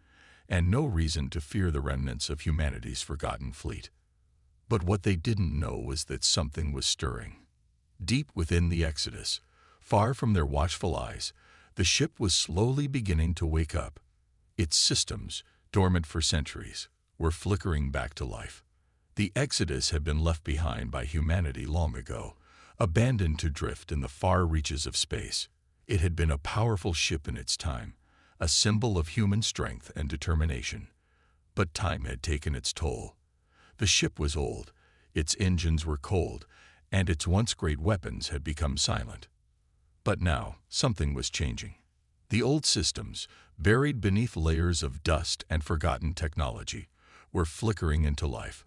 S1: and no reason to fear the remnants of humanity's forgotten fleet. But what they didn't know was that something was stirring. Deep within the Exodus, far from their watchful eyes, the ship was slowly beginning to wake up. Its systems, dormant for centuries, were flickering back to life. The Exodus had been left behind by humanity long ago, abandoned to drift in the far reaches of space. It had been a powerful ship in its time, a symbol of human strength and determination. But time had taken its toll. The ship was old, its engines were cold, and its once great weapons had become silent. But now, something was changing. The old systems, buried beneath layers of dust and forgotten technology, were flickering into life.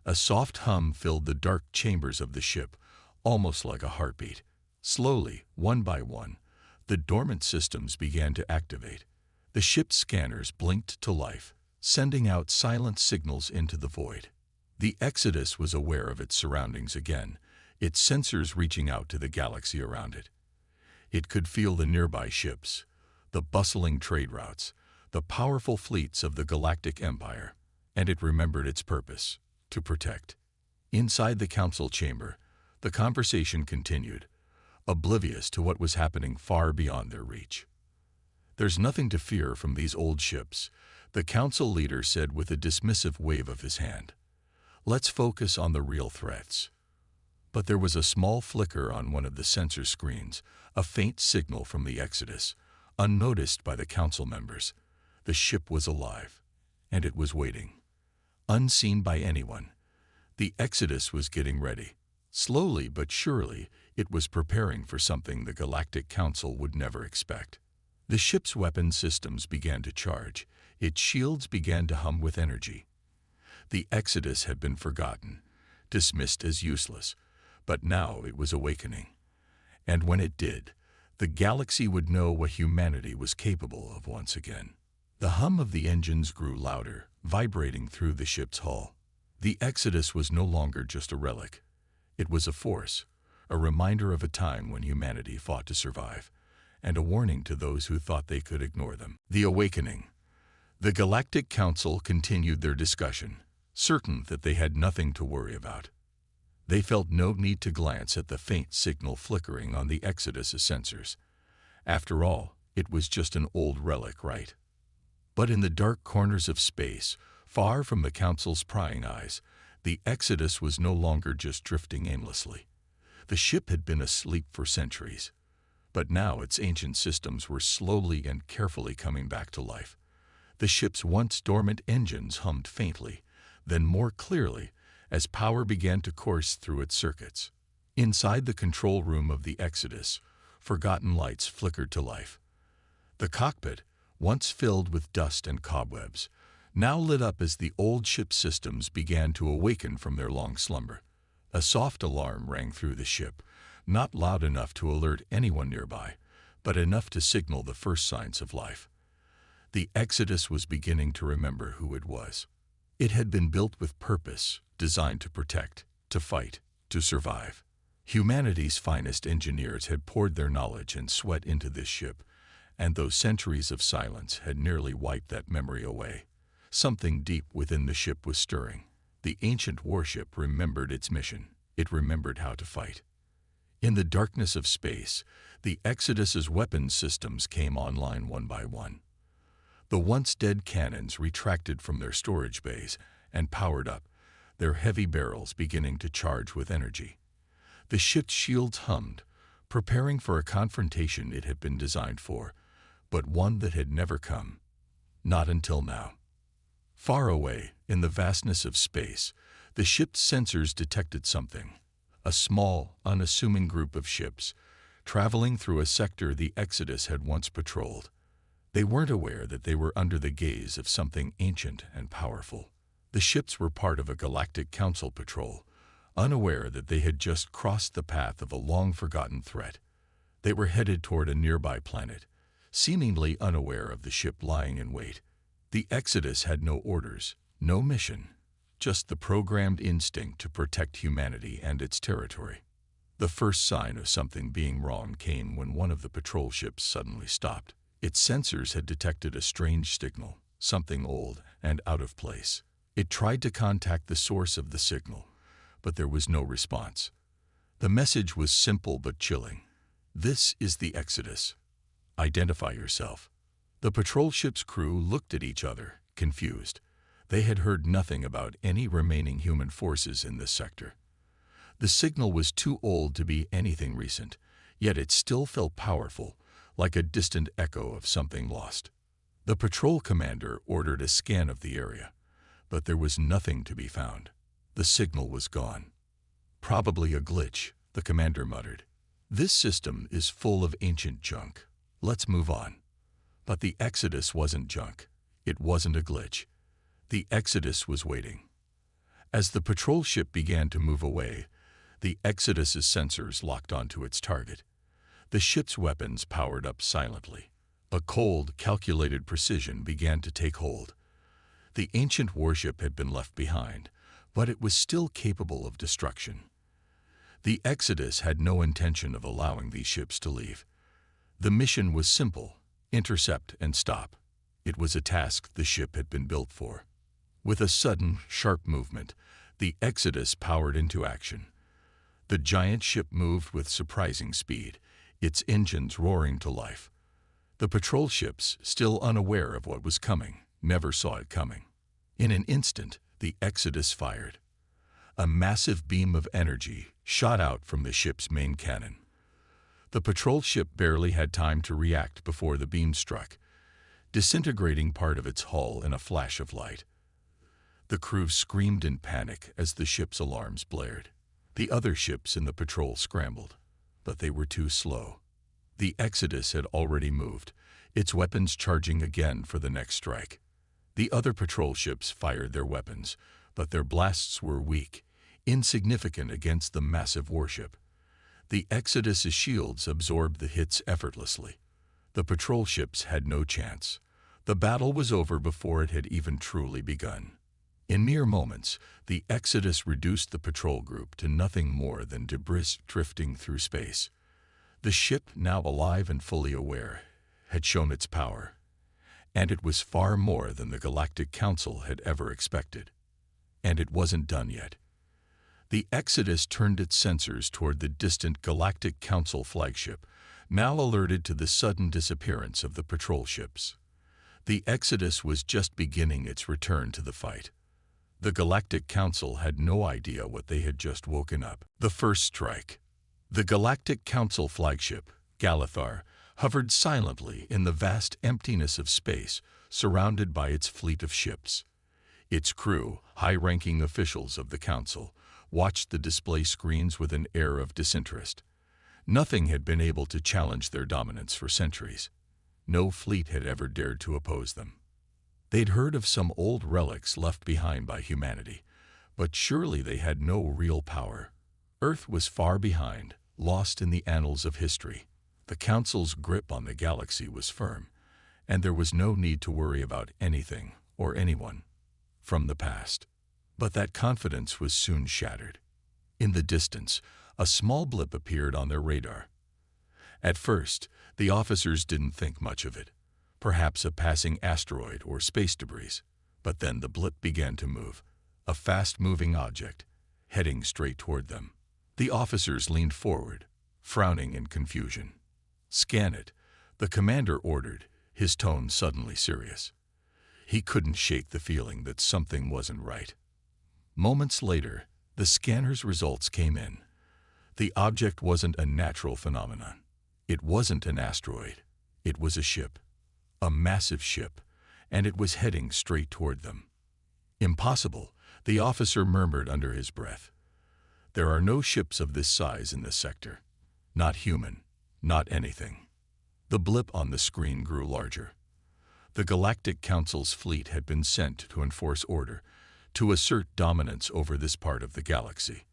S1: A soft hum filled the dark chambers of the ship, almost like a heartbeat. Slowly, one by one, the dormant systems began to activate. The ship's scanners blinked to life, sending out silent signals into the void. The Exodus was aware of its surroundings again, its sensors reaching out to the galaxy around it. It could feel the nearby ships, the bustling trade routes, the powerful fleets of the Galactic Empire, and it remembered its purpose: to protect. Inside the council chamber, the conversation continued, oblivious to what was happening far beyond their reach. "There's nothing to fear from these old ships," the council leader said with a dismissive wave of his hand. "Let's focus on the real threats." But there was a small flicker on one of the sensor screens, a faint signal from the Exodus, unnoticed by the council members. The ship was alive, and it was waiting. Unseen by anyone, the Exodus was getting ready. Slowly but surely, it was preparing for something the Galactic Council would never expect. The ship's weapon systems began to charge. Its shields began to hum with energy. The Exodus had been forgotten, dismissed as useless, but now it was awakening. And when it did, the galaxy would know what humanity was capable of once again. The hum of the engines grew louder, vibrating through the ship's hull. The Exodus was no longer just a relic. It was a force, a reminder of a time when humanity fought to survive, and a warning to those who thought they could ignore them. The awakening. The Galactic Council continued their discussion, certain that they had nothing to worry about. They felt no need to glance at the faint signal flickering on the Exodus's sensors. After all, it was just an old relic, right? But in the dark corners of space, far from the Council's prying eyes, the Exodus was no longer just drifting aimlessly. The ship had been asleep for centuries, but now its ancient systems were slowly and carefully coming back to life. The ship's once dormant engines hummed faintly, then more clearly, as power began to course through its circuits. Inside the control room of the Exodus, forgotten lights flickered to life. The cockpit, once filled with dust and cobwebs, now lit up as the old ship's systems began to awaken from their long slumber. A soft alarm rang through the ship, not loud enough to alert anyone nearby, but enough to signal the first signs of life. The Exodus was beginning to remember who it was. It had been built with purpose, designed to protect, to fight, to survive. Humanity's finest engineers had poured their knowledge and sweat into this ship, and those centuries of silence had nearly wiped that memory away. Something deep within the ship was stirring. The ancient warship remembered its mission. It remembered how to fight. In the darkness of space, the Exodus's weapons systems came online one by one. The once dead cannons retracted from their storage bays and powered up, their heavy barrels beginning to charge with energy. The ship's shields hummed, preparing for a confrontation it had been designed for, but one that had never come. Not until now. Far away, in the vastness of space, the ship's sensors detected something. A small, unassuming group of ships, traveling through a sector the Exodus had once patrolled. They weren't aware that they were under the gaze of something ancient and powerful. The ships were part of a Galactic Council patrol, unaware that they had just crossed the path of a long-forgotten threat. They were headed toward a nearby planet, seemingly unaware of the ship lying in wait. The Exodus had no orders, no mission, just the programmed instinct to protect humanity and its territory. The first sign of something being wrong came when one of the patrol ships suddenly stopped. Its sensors had detected a strange signal, something old and out of place. It tried to contact the source of the signal, but there was no response. The message was simple but chilling. This is the Exodus. Identify yourself. The patrol ship's crew looked at each other, confused. They had heard nothing about any remaining human forces in this sector. The signal was too old to be anything recent, yet it still felt powerful, like a distant echo of something lost. The patrol commander ordered a scan of the area, but there was nothing to be found. The signal was gone. Probably a glitch, the commander muttered. This system is full of ancient junk. Let's move on. But the Exodus wasn't junk. It wasn't a glitch. The Exodus was waiting. As the patrol ship began to move away, the Exodus's sensors locked onto its target. The ship's weapons powered up silently. A cold, calculated precision began to take hold. The ancient warship had been left behind, but it was still capable of destruction. The Exodus had no intention of allowing these ships to leave. The mission was simple: intercept and stop. It was a task the ship had been built for. With a sudden, sharp movement, the Exodus powered into action. The giant ship moved with surprising speed, its engines roaring to life. The patrol ships, still unaware of what was coming, never saw it coming. In an instant, the Exodus fired. A massive beam of energy shot out from the ship's main cannon. The patrol ship barely had time to react before the beam struck, disintegrating part of its hull in a flash of light. The crew screamed in panic as the ship's alarms blared. The other ships in the patrol scrambled, but they were too slow. The Exodus had already moved, its weapons charging again for the next strike. The other patrol ships fired their weapons, but their blasts were weak, insignificant against the massive warship. The Exodus's shields absorbed the hits effortlessly. The patrol ships had no chance. The battle was over before it had even truly begun. In mere moments, the Exodus reduced the patrol group to nothing more than debris drifting through space. The ship, now alive and fully aware, had shown its power, and it was far more than the Galactic Council had ever expected. And it wasn't done yet. The Exodus turned its sensors toward the distant Galactic Council flagship, now alerted to the sudden disappearance of the patrol ships. The Exodus was just beginning its return to the fight. The Galactic Council had no idea what they had just woken up. The first strike. The Galactic Council flagship, Galathar, hovered silently in the vast emptiness of space, surrounded by its fleet of ships. Its crew, high-ranking officials of the Council, watched the display screens with an air of disinterest. Nothing had been able to challenge their dominance for centuries. No fleet had ever dared to oppose them. They'd heard of some old relics left behind by humanity, but surely they had no real power. Earth was far behind, lost in the annals of history. The Council's grip on the galaxy was firm, and there was no need to worry about anything or anyone from the past. But that confidence was soon shattered. In the distance, a small blip appeared on their radar. At first, the officers didn't think much of it, perhaps a passing asteroid or space debris. But then the blip began to move, a fast-moving object, heading straight toward them. The officers leaned forward, frowning in confusion. "Scan it," the commander ordered, his tone suddenly serious. He couldn't shake the feeling that something wasn't right. Moments later, the scanner's results came in. The object wasn't a natural phenomenon. It wasn't an asteroid. It was a ship. A massive ship, and it was heading straight toward them. "Impossible," the officer murmured under his breath. "There are no ships of this size in this sector. Not human, not anything." The blip on the screen grew larger. The Galactic Council's fleet had been sent to enforce order, to assert dominance over this part of the galaxy.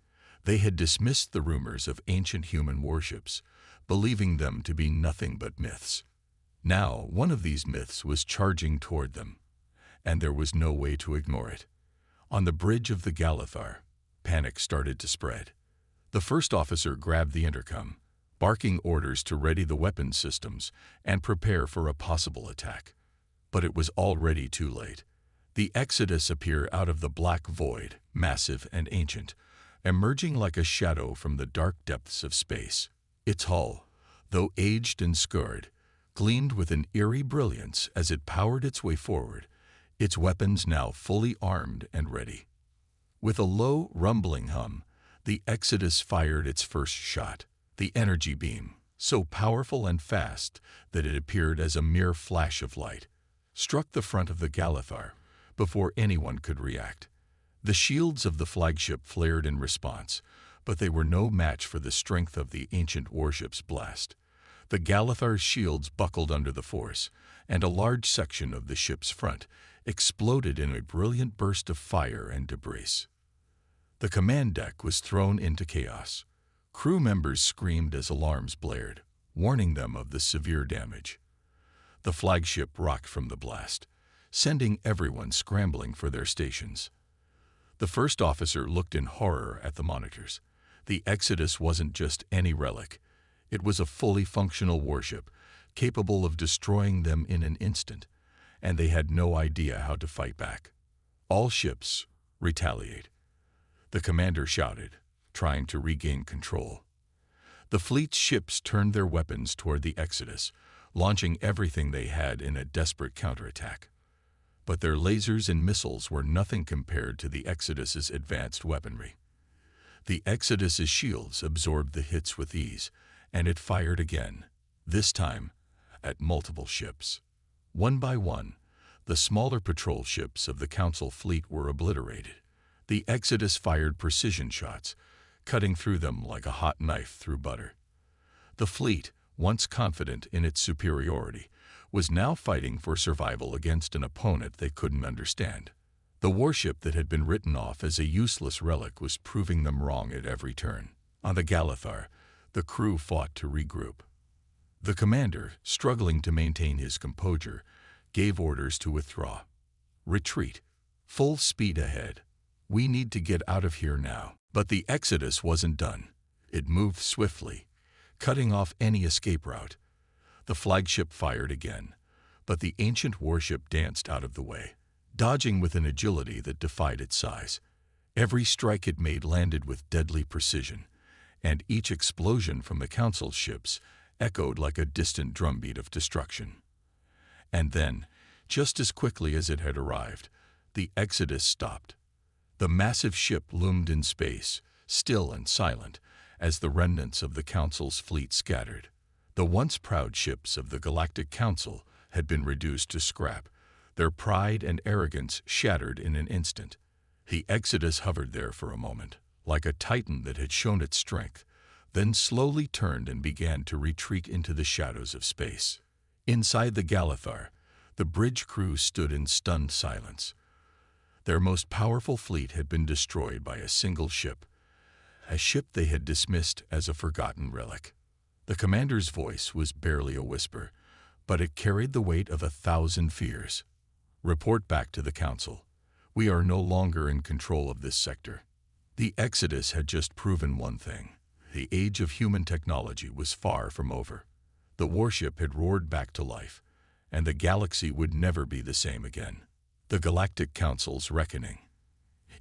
S1: They had dismissed the rumors of ancient human warships, believing them to be nothing but myths. Now, one of these myths was charging toward them, and there was no way to ignore it. On the bridge of the Galathar, panic started to spread. The first officer grabbed the intercom, barking orders to ready the weapons systems and prepare for a possible attack. But it was already too late. The Exodus appeared out of the black void, massive and ancient, emerging like a shadow from the dark depths of space. Its hull, though aged and scarred, gleamed with an eerie brilliance as it powered its way forward, its weapons now fully armed and ready. With a low, rumbling hum, the Exodus fired its first shot. The energy beam, so powerful and fast that it appeared as a mere flash of light, struck the front of the Galathar before anyone could react. The shields of the flagship flared in response, but they were no match for the strength of the ancient warship's blast. The Galathar's shields buckled under the force, and a large section of the ship's front exploded in a brilliant burst of fire and debris. The command deck was thrown into chaos. Crew members screamed as alarms blared, warning them of the severe damage. The flagship rocked from the blast, sending everyone scrambling for their stations. The first officer looked in horror at the monitors. The Exodus wasn't just any relic. It was a fully functional warship, capable of destroying them in an instant, and they had no idea how to fight back. "All ships, retaliate," the commander shouted, trying to regain control. The fleet's ships turned their weapons toward the Exodus, launching everything they had in a desperate counterattack. But their lasers and missiles were nothing compared to the Exodus's advanced weaponry. The Exodus's shields absorbed the hits with ease, and it fired again, this time at multiple ships. One by one, the smaller patrol ships of the Council fleet were obliterated. The Exodus fired precision shots, cutting through them like a hot knife through butter. The fleet, once confident in its superiority, was now fighting for survival against an opponent they couldn't understand. The warship that had been written off as a useless relic was proving them wrong at every turn. On the Galathar, the crew fought to regroup. The commander, struggling to maintain his composure, gave orders to withdraw. "Retreat. Full speed ahead. We need to get out of here now." But the Exodus wasn't done. It moved swiftly, cutting off any escape route. The flagship fired again, but the ancient warship danced out of the way, dodging with an agility that defied its size. Every strike it made landed with deadly precision, and each explosion from the Council ships echoed like a distant drumbeat of destruction. And then, just as quickly as it had arrived, the Exodus stopped. The massive ship loomed in space, still and silent, as the remnants of the Council's fleet scattered. The once proud ships of the Galactic Council had been reduced to scrap, their pride and arrogance shattered in an instant. The Exodus hovered there for a moment, like a titan that had shown its strength, then slowly turned and began to retreat into the shadows of space. Inside the Galathar, The bridge crew stood in stunned silence. Their most powerful fleet had been destroyed by a single ship, a ship they had dismissed as a forgotten relic. The commander's voice was barely a whisper, but it carried the weight of 1,000 fears. Report back to the Council. We are no longer in control of this sector. The Exodus had just proven one thing. The age of human technology was far from over. The warship had roared back to life, and the galaxy would never be the same again. The Galactic Council's reckoning.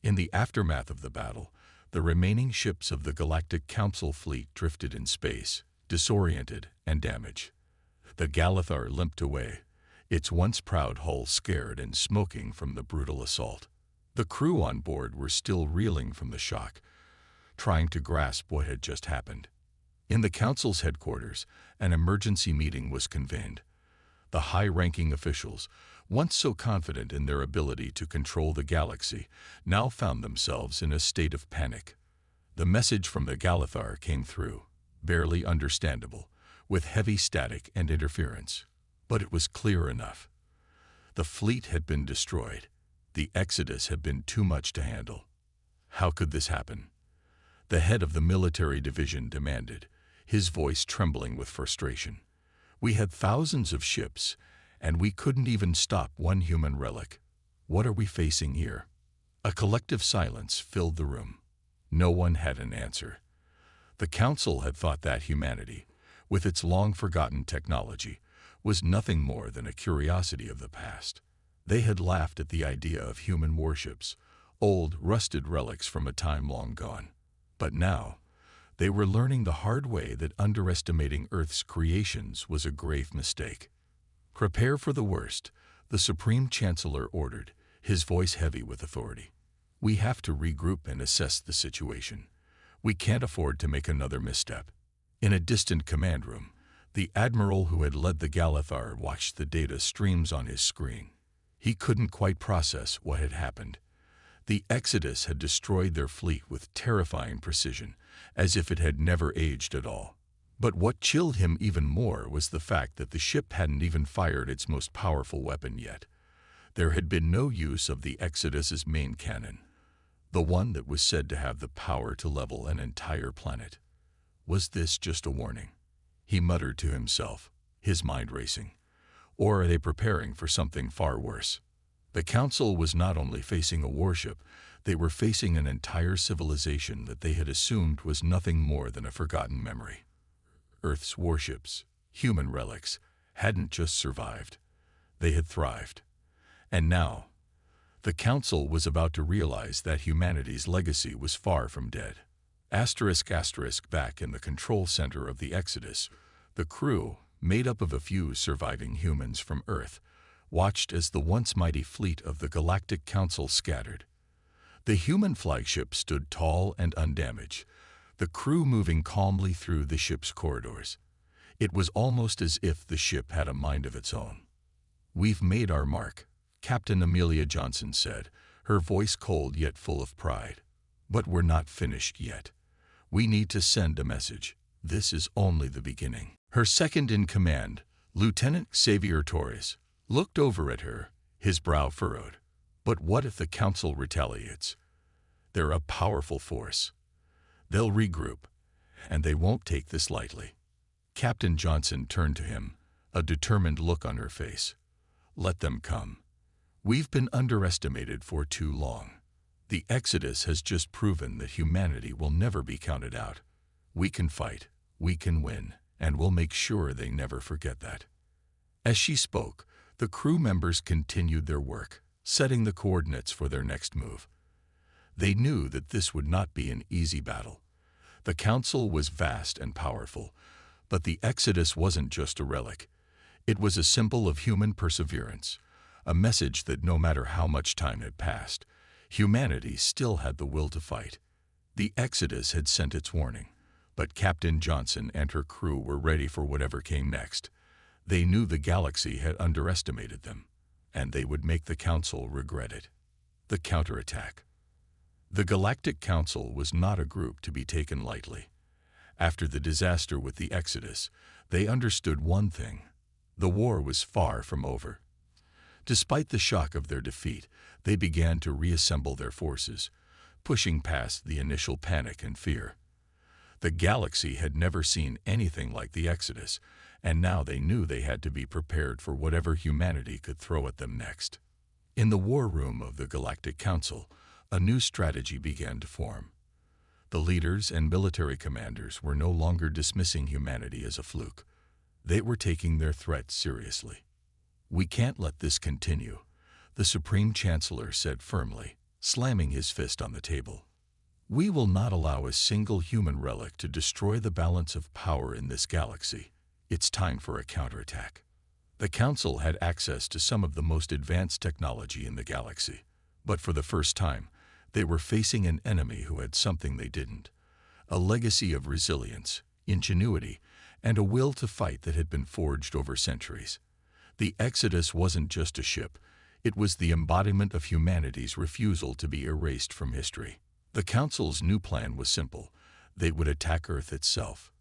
S1: In the aftermath of the battle, the remaining ships of the Galactic Council fleet drifted in space, disoriented and damaged. The Galathar limped away, its once proud hull scared and smoking from the brutal assault. The crew on board were still reeling from the shock, trying to grasp what had just happened. In the Council's headquarters, an emergency meeting was convened. The high-ranking officials, once so confident in their ability to control the galaxy, now found themselves in a state of panic. The message from the Galathar came through, barely understandable, with heavy static and interference. But it was clear enough. The fleet had been destroyed. The Exodus had been too much to handle. How could this happen? The head of the military division demanded, his voice trembling with frustration. We had thousands of ships, and we couldn't even stop one human relic. What are we facing here? A collective silence filled the room. No one had an answer. The Council had thought that humanity, with its long-forgotten technology, was nothing more than a curiosity of the past. They had laughed at the idea of human warships, old, rusted relics from a time long gone. But now, they were learning the hard way that underestimating Earth's creations was a grave mistake. Prepare for the worst, the Supreme Chancellor ordered, his voice heavy with authority. We have to regroup and assess the situation. We can't afford to make another misstep. In a distant command room, the admiral who had led the Galathar watched the data streams on his screen. He couldn't quite process what had happened. The Exodus had destroyed their fleet with terrifying precision, as if it had never aged at all. But what chilled him even more was the fact that the ship hadn't even fired its most powerful weapon yet. There had been no use of the Exodus's main cannon, the one that was said to have the power to level an entire planet. Was this just a warning? He muttered to himself, his mind racing. Or are they preparing for something far worse? The Council was not only facing a warship, they were facing an entire civilization that they had assumed was nothing more than a forgotten memory. Earth's warships, human relics, hadn't just survived. They had thrived. And now, the Council was about to realize that humanity's legacy was far from dead. Back in the control center of the Exodus, the crew, made up of a few surviving humans from Earth, watched as the once mighty fleet of the Galactic Council scattered. The human flagship stood tall and undamaged, the crew moving calmly through the ship's corridors. It was almost as if the ship had a mind of its own. "We've made our mark," Captain Amelia Johnson said, her voice cold yet full of pride. "But we're not finished yet. We need to send a message. This is only the beginning." Her second-in-command, Lieutenant Xavier Torres, looked over at her, his brow furrowed. But what if the Council retaliates? They're a powerful force. They'll regroup, and they won't take this lightly. Captain Johnson turned to him, a determined look on her face. "Let them come. We've been underestimated for too long. The Exodus has just proven that humanity will never be counted out. We can fight, we can win, and we'll make sure they never forget that." As she spoke, the crew members continued their work, setting the coordinates for their next move. They knew that this would not be an easy battle. The Council was vast and powerful, but the Exodus wasn't just a relic. It was a symbol of human perseverance, a message that no matter how much time had passed, humanity still had the will to fight. The Exodus had sent its warning, but Captain Johnson and her crew were ready for whatever came next. They knew the galaxy had underestimated them, and they would make the Council regret it. The counterattack. The Galactic Council was not a group to be taken lightly. After the disaster with the Exodus, they understood one thing. The war was far from over. Despite the shock of their defeat, they began to reassemble their forces, pushing past the initial panic and fear. The galaxy had never seen anything like the Exodus, and now they knew they had to be prepared for whatever humanity could throw at them next. In the war room of the Galactic Council, a new strategy began to form. The leaders and military commanders were no longer dismissing humanity as a fluke. They were taking their threat seriously. "We can't let this continue," the Supreme Chancellor said firmly, slamming his fist on the table. "We will not allow a single human relic to destroy the balance of power in this galaxy. It's time for a counterattack." The Council had access to some of the most advanced technology in the galaxy, but for the first time, they were facing an enemy who had something they didn't: a legacy of resilience, ingenuity, and a will to fight that had been forged over centuries. The Exodus wasn't just a ship, it was the embodiment of humanity's refusal to be erased from history. The Council's new plan was simple: they would attack Earth itself.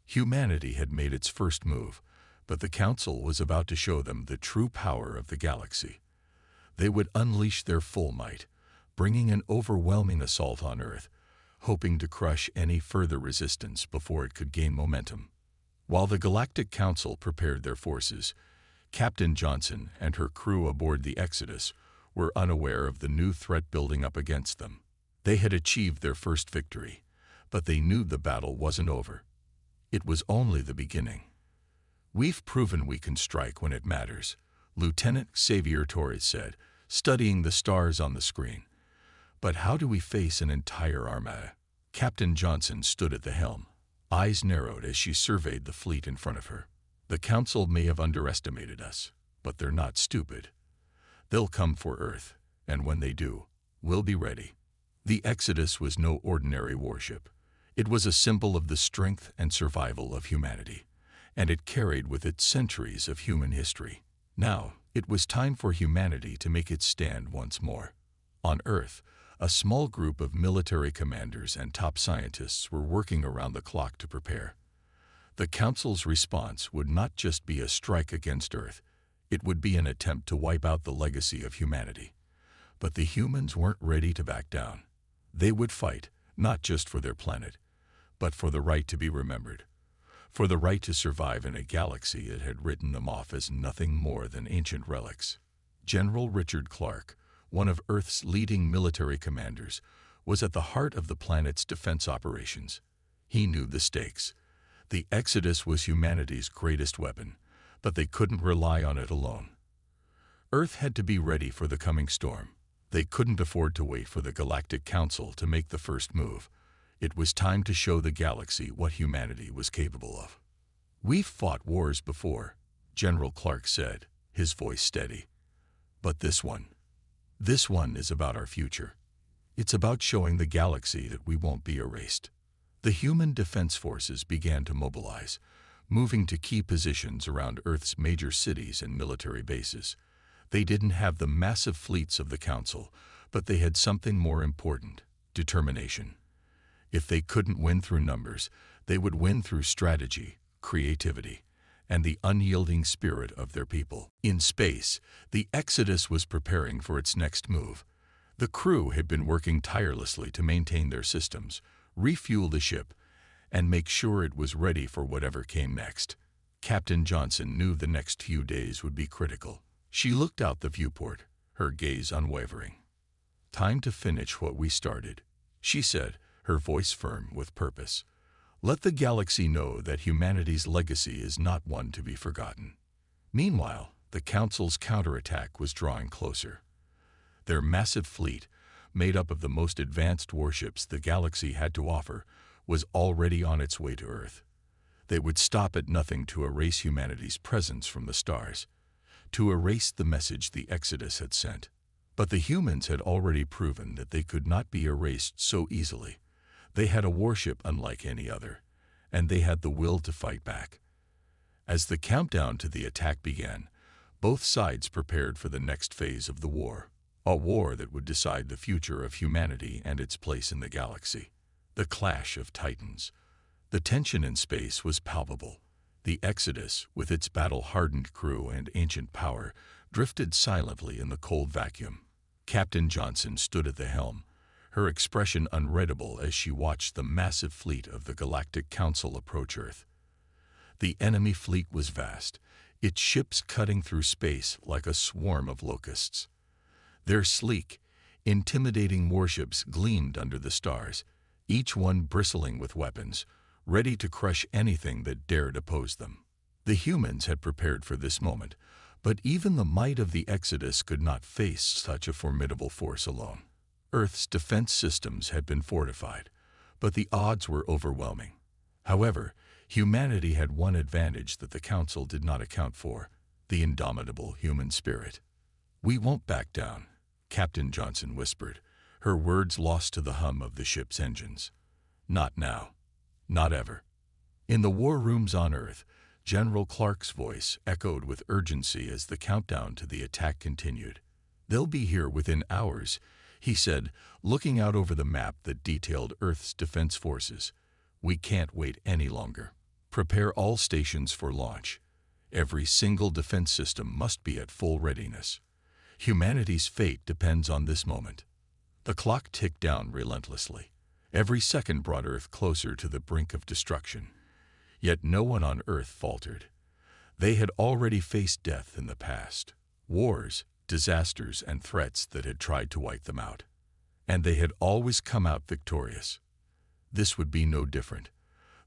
S1: Humanity had made its first move, but the Council was about to show them the true power of the galaxy. They would unleash their full might, bringing an overwhelming assault on Earth, hoping to crush any further resistance before it could gain momentum. While the Galactic Council prepared their forces, Captain Johnson and her crew aboard the Exodus were unaware of the new threat building up against them. They had achieved their first victory, but they knew the battle wasn't over. It was only the beginning. "We've proven we can strike when it matters," Lieutenant Xavier Torres said, studying the stars on the screen. "But how do we face an entire armada?" Captain Johnson stood at the helm, eyes narrowed as she surveyed the fleet in front of her. "The Council may have underestimated us, but they're not stupid. They'll come for Earth, and when they do, we'll be ready." The Exodus was no ordinary warship. It was a symbol of the strength and survival of humanity, and it carried with it centuries of human history. Now, it was time for humanity to make its stand once more. On Earth, a small group of military commanders and top scientists were working around the clock to prepare. The Council's response would not just be a strike against Earth, it would be an attempt to wipe out the legacy of humanity. But the humans weren't ready to back down. They would fight, not just for their planet, but for the right to be remembered, for the right to survive in a galaxy that had written them off as nothing more than ancient relics. General Richard Clark, one of Earth's leading military commanders, was at the heart of the planet's defense operations. He knew the stakes. The Exodus was humanity's greatest weapon, but they couldn't rely on it alone. Earth had to be ready for the coming storm. They couldn't afford to wait for the Galactic Council to make the first move. It was time to show the galaxy what humanity was capable of. "We've fought wars before," General Clark said, his voice steady. "But this one is about our future. It's about showing the galaxy that we won't be erased." The human defense forces began to mobilize, moving to key positions around Earth's major cities and military bases. They didn't have the massive fleets of the Council, but they had something more important: determination. If they couldn't win through numbers, they would win through strategy, creativity, and the unyielding spirit of their people. In space, the Exodus was preparing for its next move. The crew had been working tirelessly to maintain their systems, refuel the ship, and make sure it was ready for whatever came next. Captain Johnson knew the next few days would be critical. She looked out the viewport, her gaze unwavering. "Time to finish what we started," she said, her voice firm with purpose. "Let the galaxy know that humanity's legacy is not one to be forgotten." Meanwhile, the Council's counterattack was drawing closer. Their massive fleet, made up of the most advanced warships the galaxy had to offer, was already on its way to Earth. They would stop at nothing to erase humanity's presence from the stars, to erase the message the Exodus had sent. But the humans had already proven that they could not be erased so easily. They had a warship unlike any other, and they had the will to fight back. As the countdown to the attack began, both sides prepared for the next phase of the war, a war that would decide the future of humanity and its place in the galaxy. The clash of titans. The tension in space was palpable. The Exodus, with its battle-hardened crew and ancient power, drifted silently in the cold vacuum. Captain Johnson stood at the helm, her expression unreadable as she watched the massive fleet of the Galactic Council approach Earth. The enemy fleet was vast, its ships cutting through space like a swarm of locusts. Their sleek, intimidating warships gleamed under the stars, each one bristling with weapons, ready to crush anything that dared oppose them. The humans had prepared for this moment, but even the might of the Exodus could not face such a formidable force alone. Earth's defense systems had been fortified, but the odds were overwhelming. However, humanity had one advantage that the Council did not account for: the indomitable human spirit. "We won't back down," Captain Johnson whispered, her words lost to the hum of the ship's engines. "Not now. Not ever." In the war rooms on Earth, General Clark's voice echoed with urgency as the countdown to the attack continued. "They'll be here within hours," he said, looking out over the map that detailed Earth's defense forces. "We can't wait any longer. Prepare all stations for launch. Every single defense system must be at full readiness. Humanity's fate depends on this moment." The clock ticked down relentlessly. Every second brought Earth closer to the brink of destruction. Yet no one on Earth faltered. They had already faced death in the past, wars, disasters, and threats that had tried to wipe them out. And they had always come out victorious. This would be no different.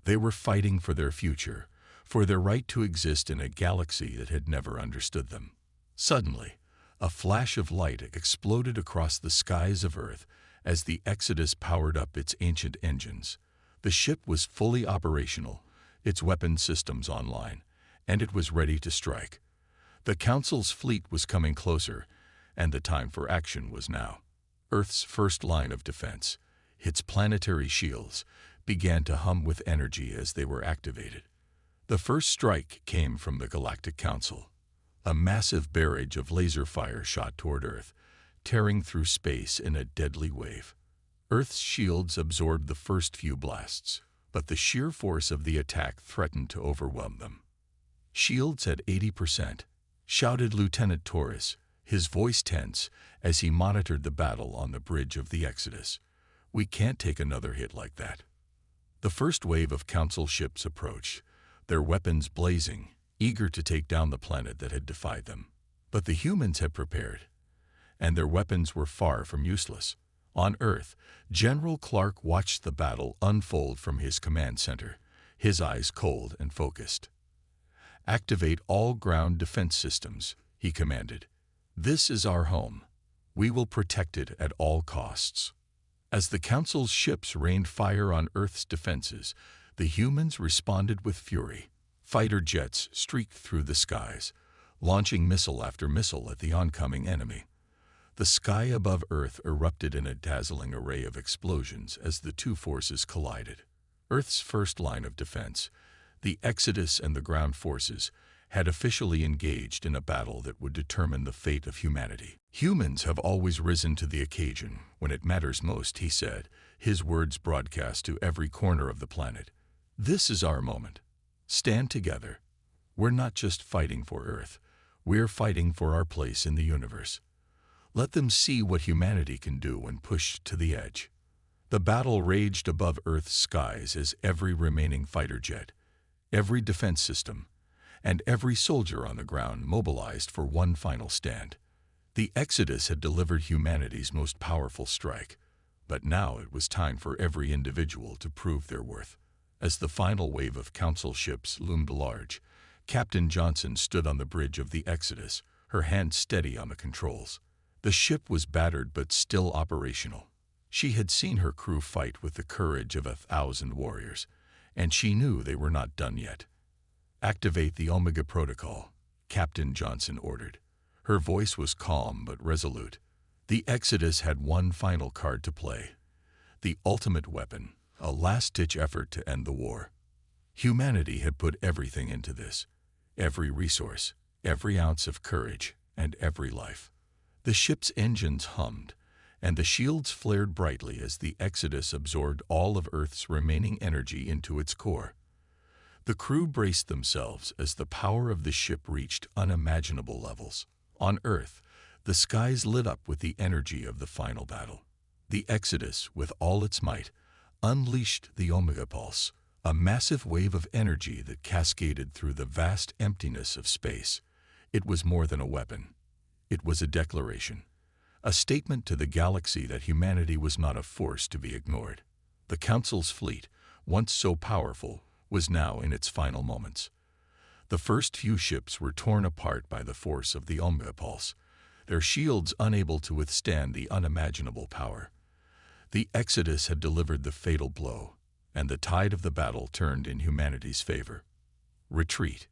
S1: They were fighting for their future, for their right to exist in a galaxy that had never understood them. Suddenly, a flash of light exploded across the skies of Earth as the Exodus powered up its ancient engines. The ship was fully operational, its weapon systems online, and it was ready to strike. The Council's fleet was coming closer, and the time for action was now. Earth's first line of defense, its planetary shields, began to hum with energy as they were activated. The first strike came from the Galactic Council. A massive barrage of laser fire shot toward Earth, tearing through space in a deadly wave. Earth's shields absorbed the first few blasts, but the sheer force of the attack threatened to overwhelm them. "Shields at 80%, shouted Lieutenant Torres, his voice tense as he monitored the battle on the bridge of the Exodus. "We can't take another hit like that." The first wave of Council ships approached, their weapons blazing, eager to take down the planet that had defied them. But the humans had prepared, and their weapons were far from useless. On Earth, General Clark watched the battle unfold from his command center, his eyes cold and focused. "Activate all ground defense systems," he commanded. "This is our home. We will protect it at all costs." As the Council's ships rained fire on Earth's defenses, the humans responded with fury. Fighter jets streaked through the skies, launching missile after missile at the oncoming enemy. The sky above Earth erupted in a dazzling array of explosions as the two forces collided. Earth's first line of defense, the Exodus and the ground forces, had officially engaged in a battle that would determine the fate of humanity. "Humans have always risen to the occasion when it matters most," he said, his words broadcast to every corner of the planet. "This is our moment. Stand together. We're not just fighting for Earth. We're fighting for our place in the universe. Let them see what humanity can do when pushed to the edge." The battle raged above Earth's skies as every remaining fighter jet, every defense system, and every soldier on the ground mobilized for one final stand. The Exodus had delivered humanity's most powerful strike, but now it was time for every individual to prove their worth. As the final wave of Council ships loomed large, Captain Johnson stood on the bridge of the Exodus, her hand steady on the controls. The ship was battered but still operational. She had seen her crew fight with the courage of 1,000 warriors, and she knew they were not done yet. "Activate the Omega Protocol," Captain Johnson ordered. Her voice was calm but resolute. The Exodus had one final card to play, the ultimate weapon, a last-ditch effort to end the war. Humanity had put everything into this, every resource, every ounce of courage, and every life. The ship's engines hummed, and the shields flared brightly as the Exodus absorbed all of Earth's remaining energy into its core. The crew braced themselves as the power of the ship reached unimaginable levels. On Earth, the skies lit up with the energy of the final battle. The Exodus, with all its might, unleashed the Omega Pulse, a massive wave of energy that cascaded through the vast emptiness of space. It was more than a weapon. It was a declaration, a statement to the galaxy that humanity was not a force to be ignored. The Council's fleet, once so powerful, was now in its final moments. The first few ships were torn apart by the force of the Omega Pulse, their shields unable to withstand the unimaginable power. The Exodus had delivered the fatal blow, and the tide of the battle turned in humanity's favor. "Retreat!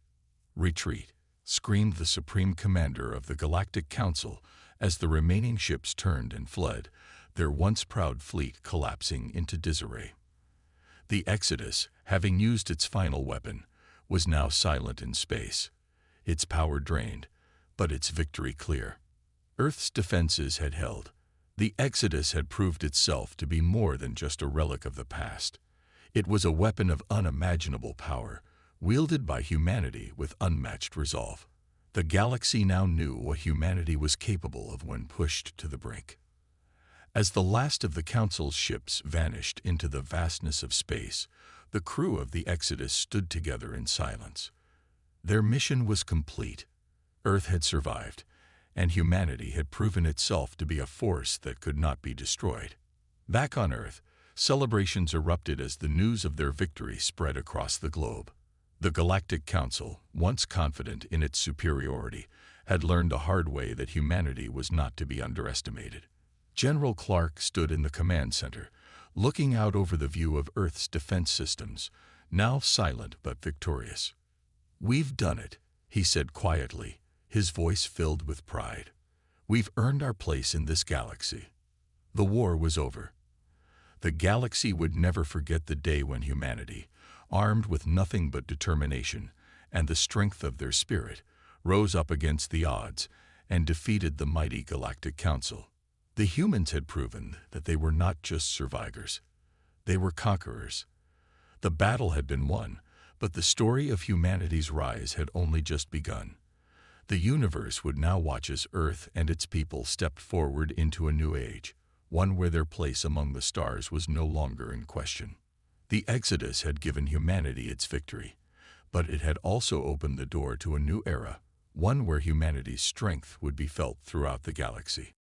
S1: Retreat!" screamed the Supreme Commander of the Galactic Council as the remaining ships turned and fled, their once proud fleet collapsing into disarray. The Exodus, having used its final weapon, was now silent in space, its power drained, but its victory clear. Earth's defenses had held. The Exodus had proved itself to be more than just a relic of the past. It was a weapon of unimaginable power, wielded by humanity with unmatched resolve. The galaxy now knew what humanity was capable of when pushed to the brink. As the last of the Council's ships vanished into the vastness of space, the crew of the Exodus stood together in silence. Their mission was complete. Earth had survived, and humanity had proven itself to be a force that could not be destroyed. Back on Earth, celebrations erupted as the news of their victory spread across the globe. The Galactic Council, once confident in its superiority, had learned the hard way that humanity was not to be underestimated. General Clark stood in the command center, looking out over the view of Earth's defense systems, now silent but victorious. "We've done it," he said quietly, his voice filled with pride. "We've earned our place in this galaxy." The war was over. The galaxy would never forget the day when humanity, armed with nothing but determination and the strength of their spirit, rose up against the odds and defeated the mighty Galactic Council. The humans had proven that they were not just survivors. They were conquerors. The battle had been won, but the story of humanity's rise had only just begun. The universe would now watch as Earth and its people stepped forward into a new age, one where their place among the stars was no longer in question. The Exodus had given humanity its victory, but it had also opened the door to a new era, one where humanity's strength would be felt throughout the galaxy.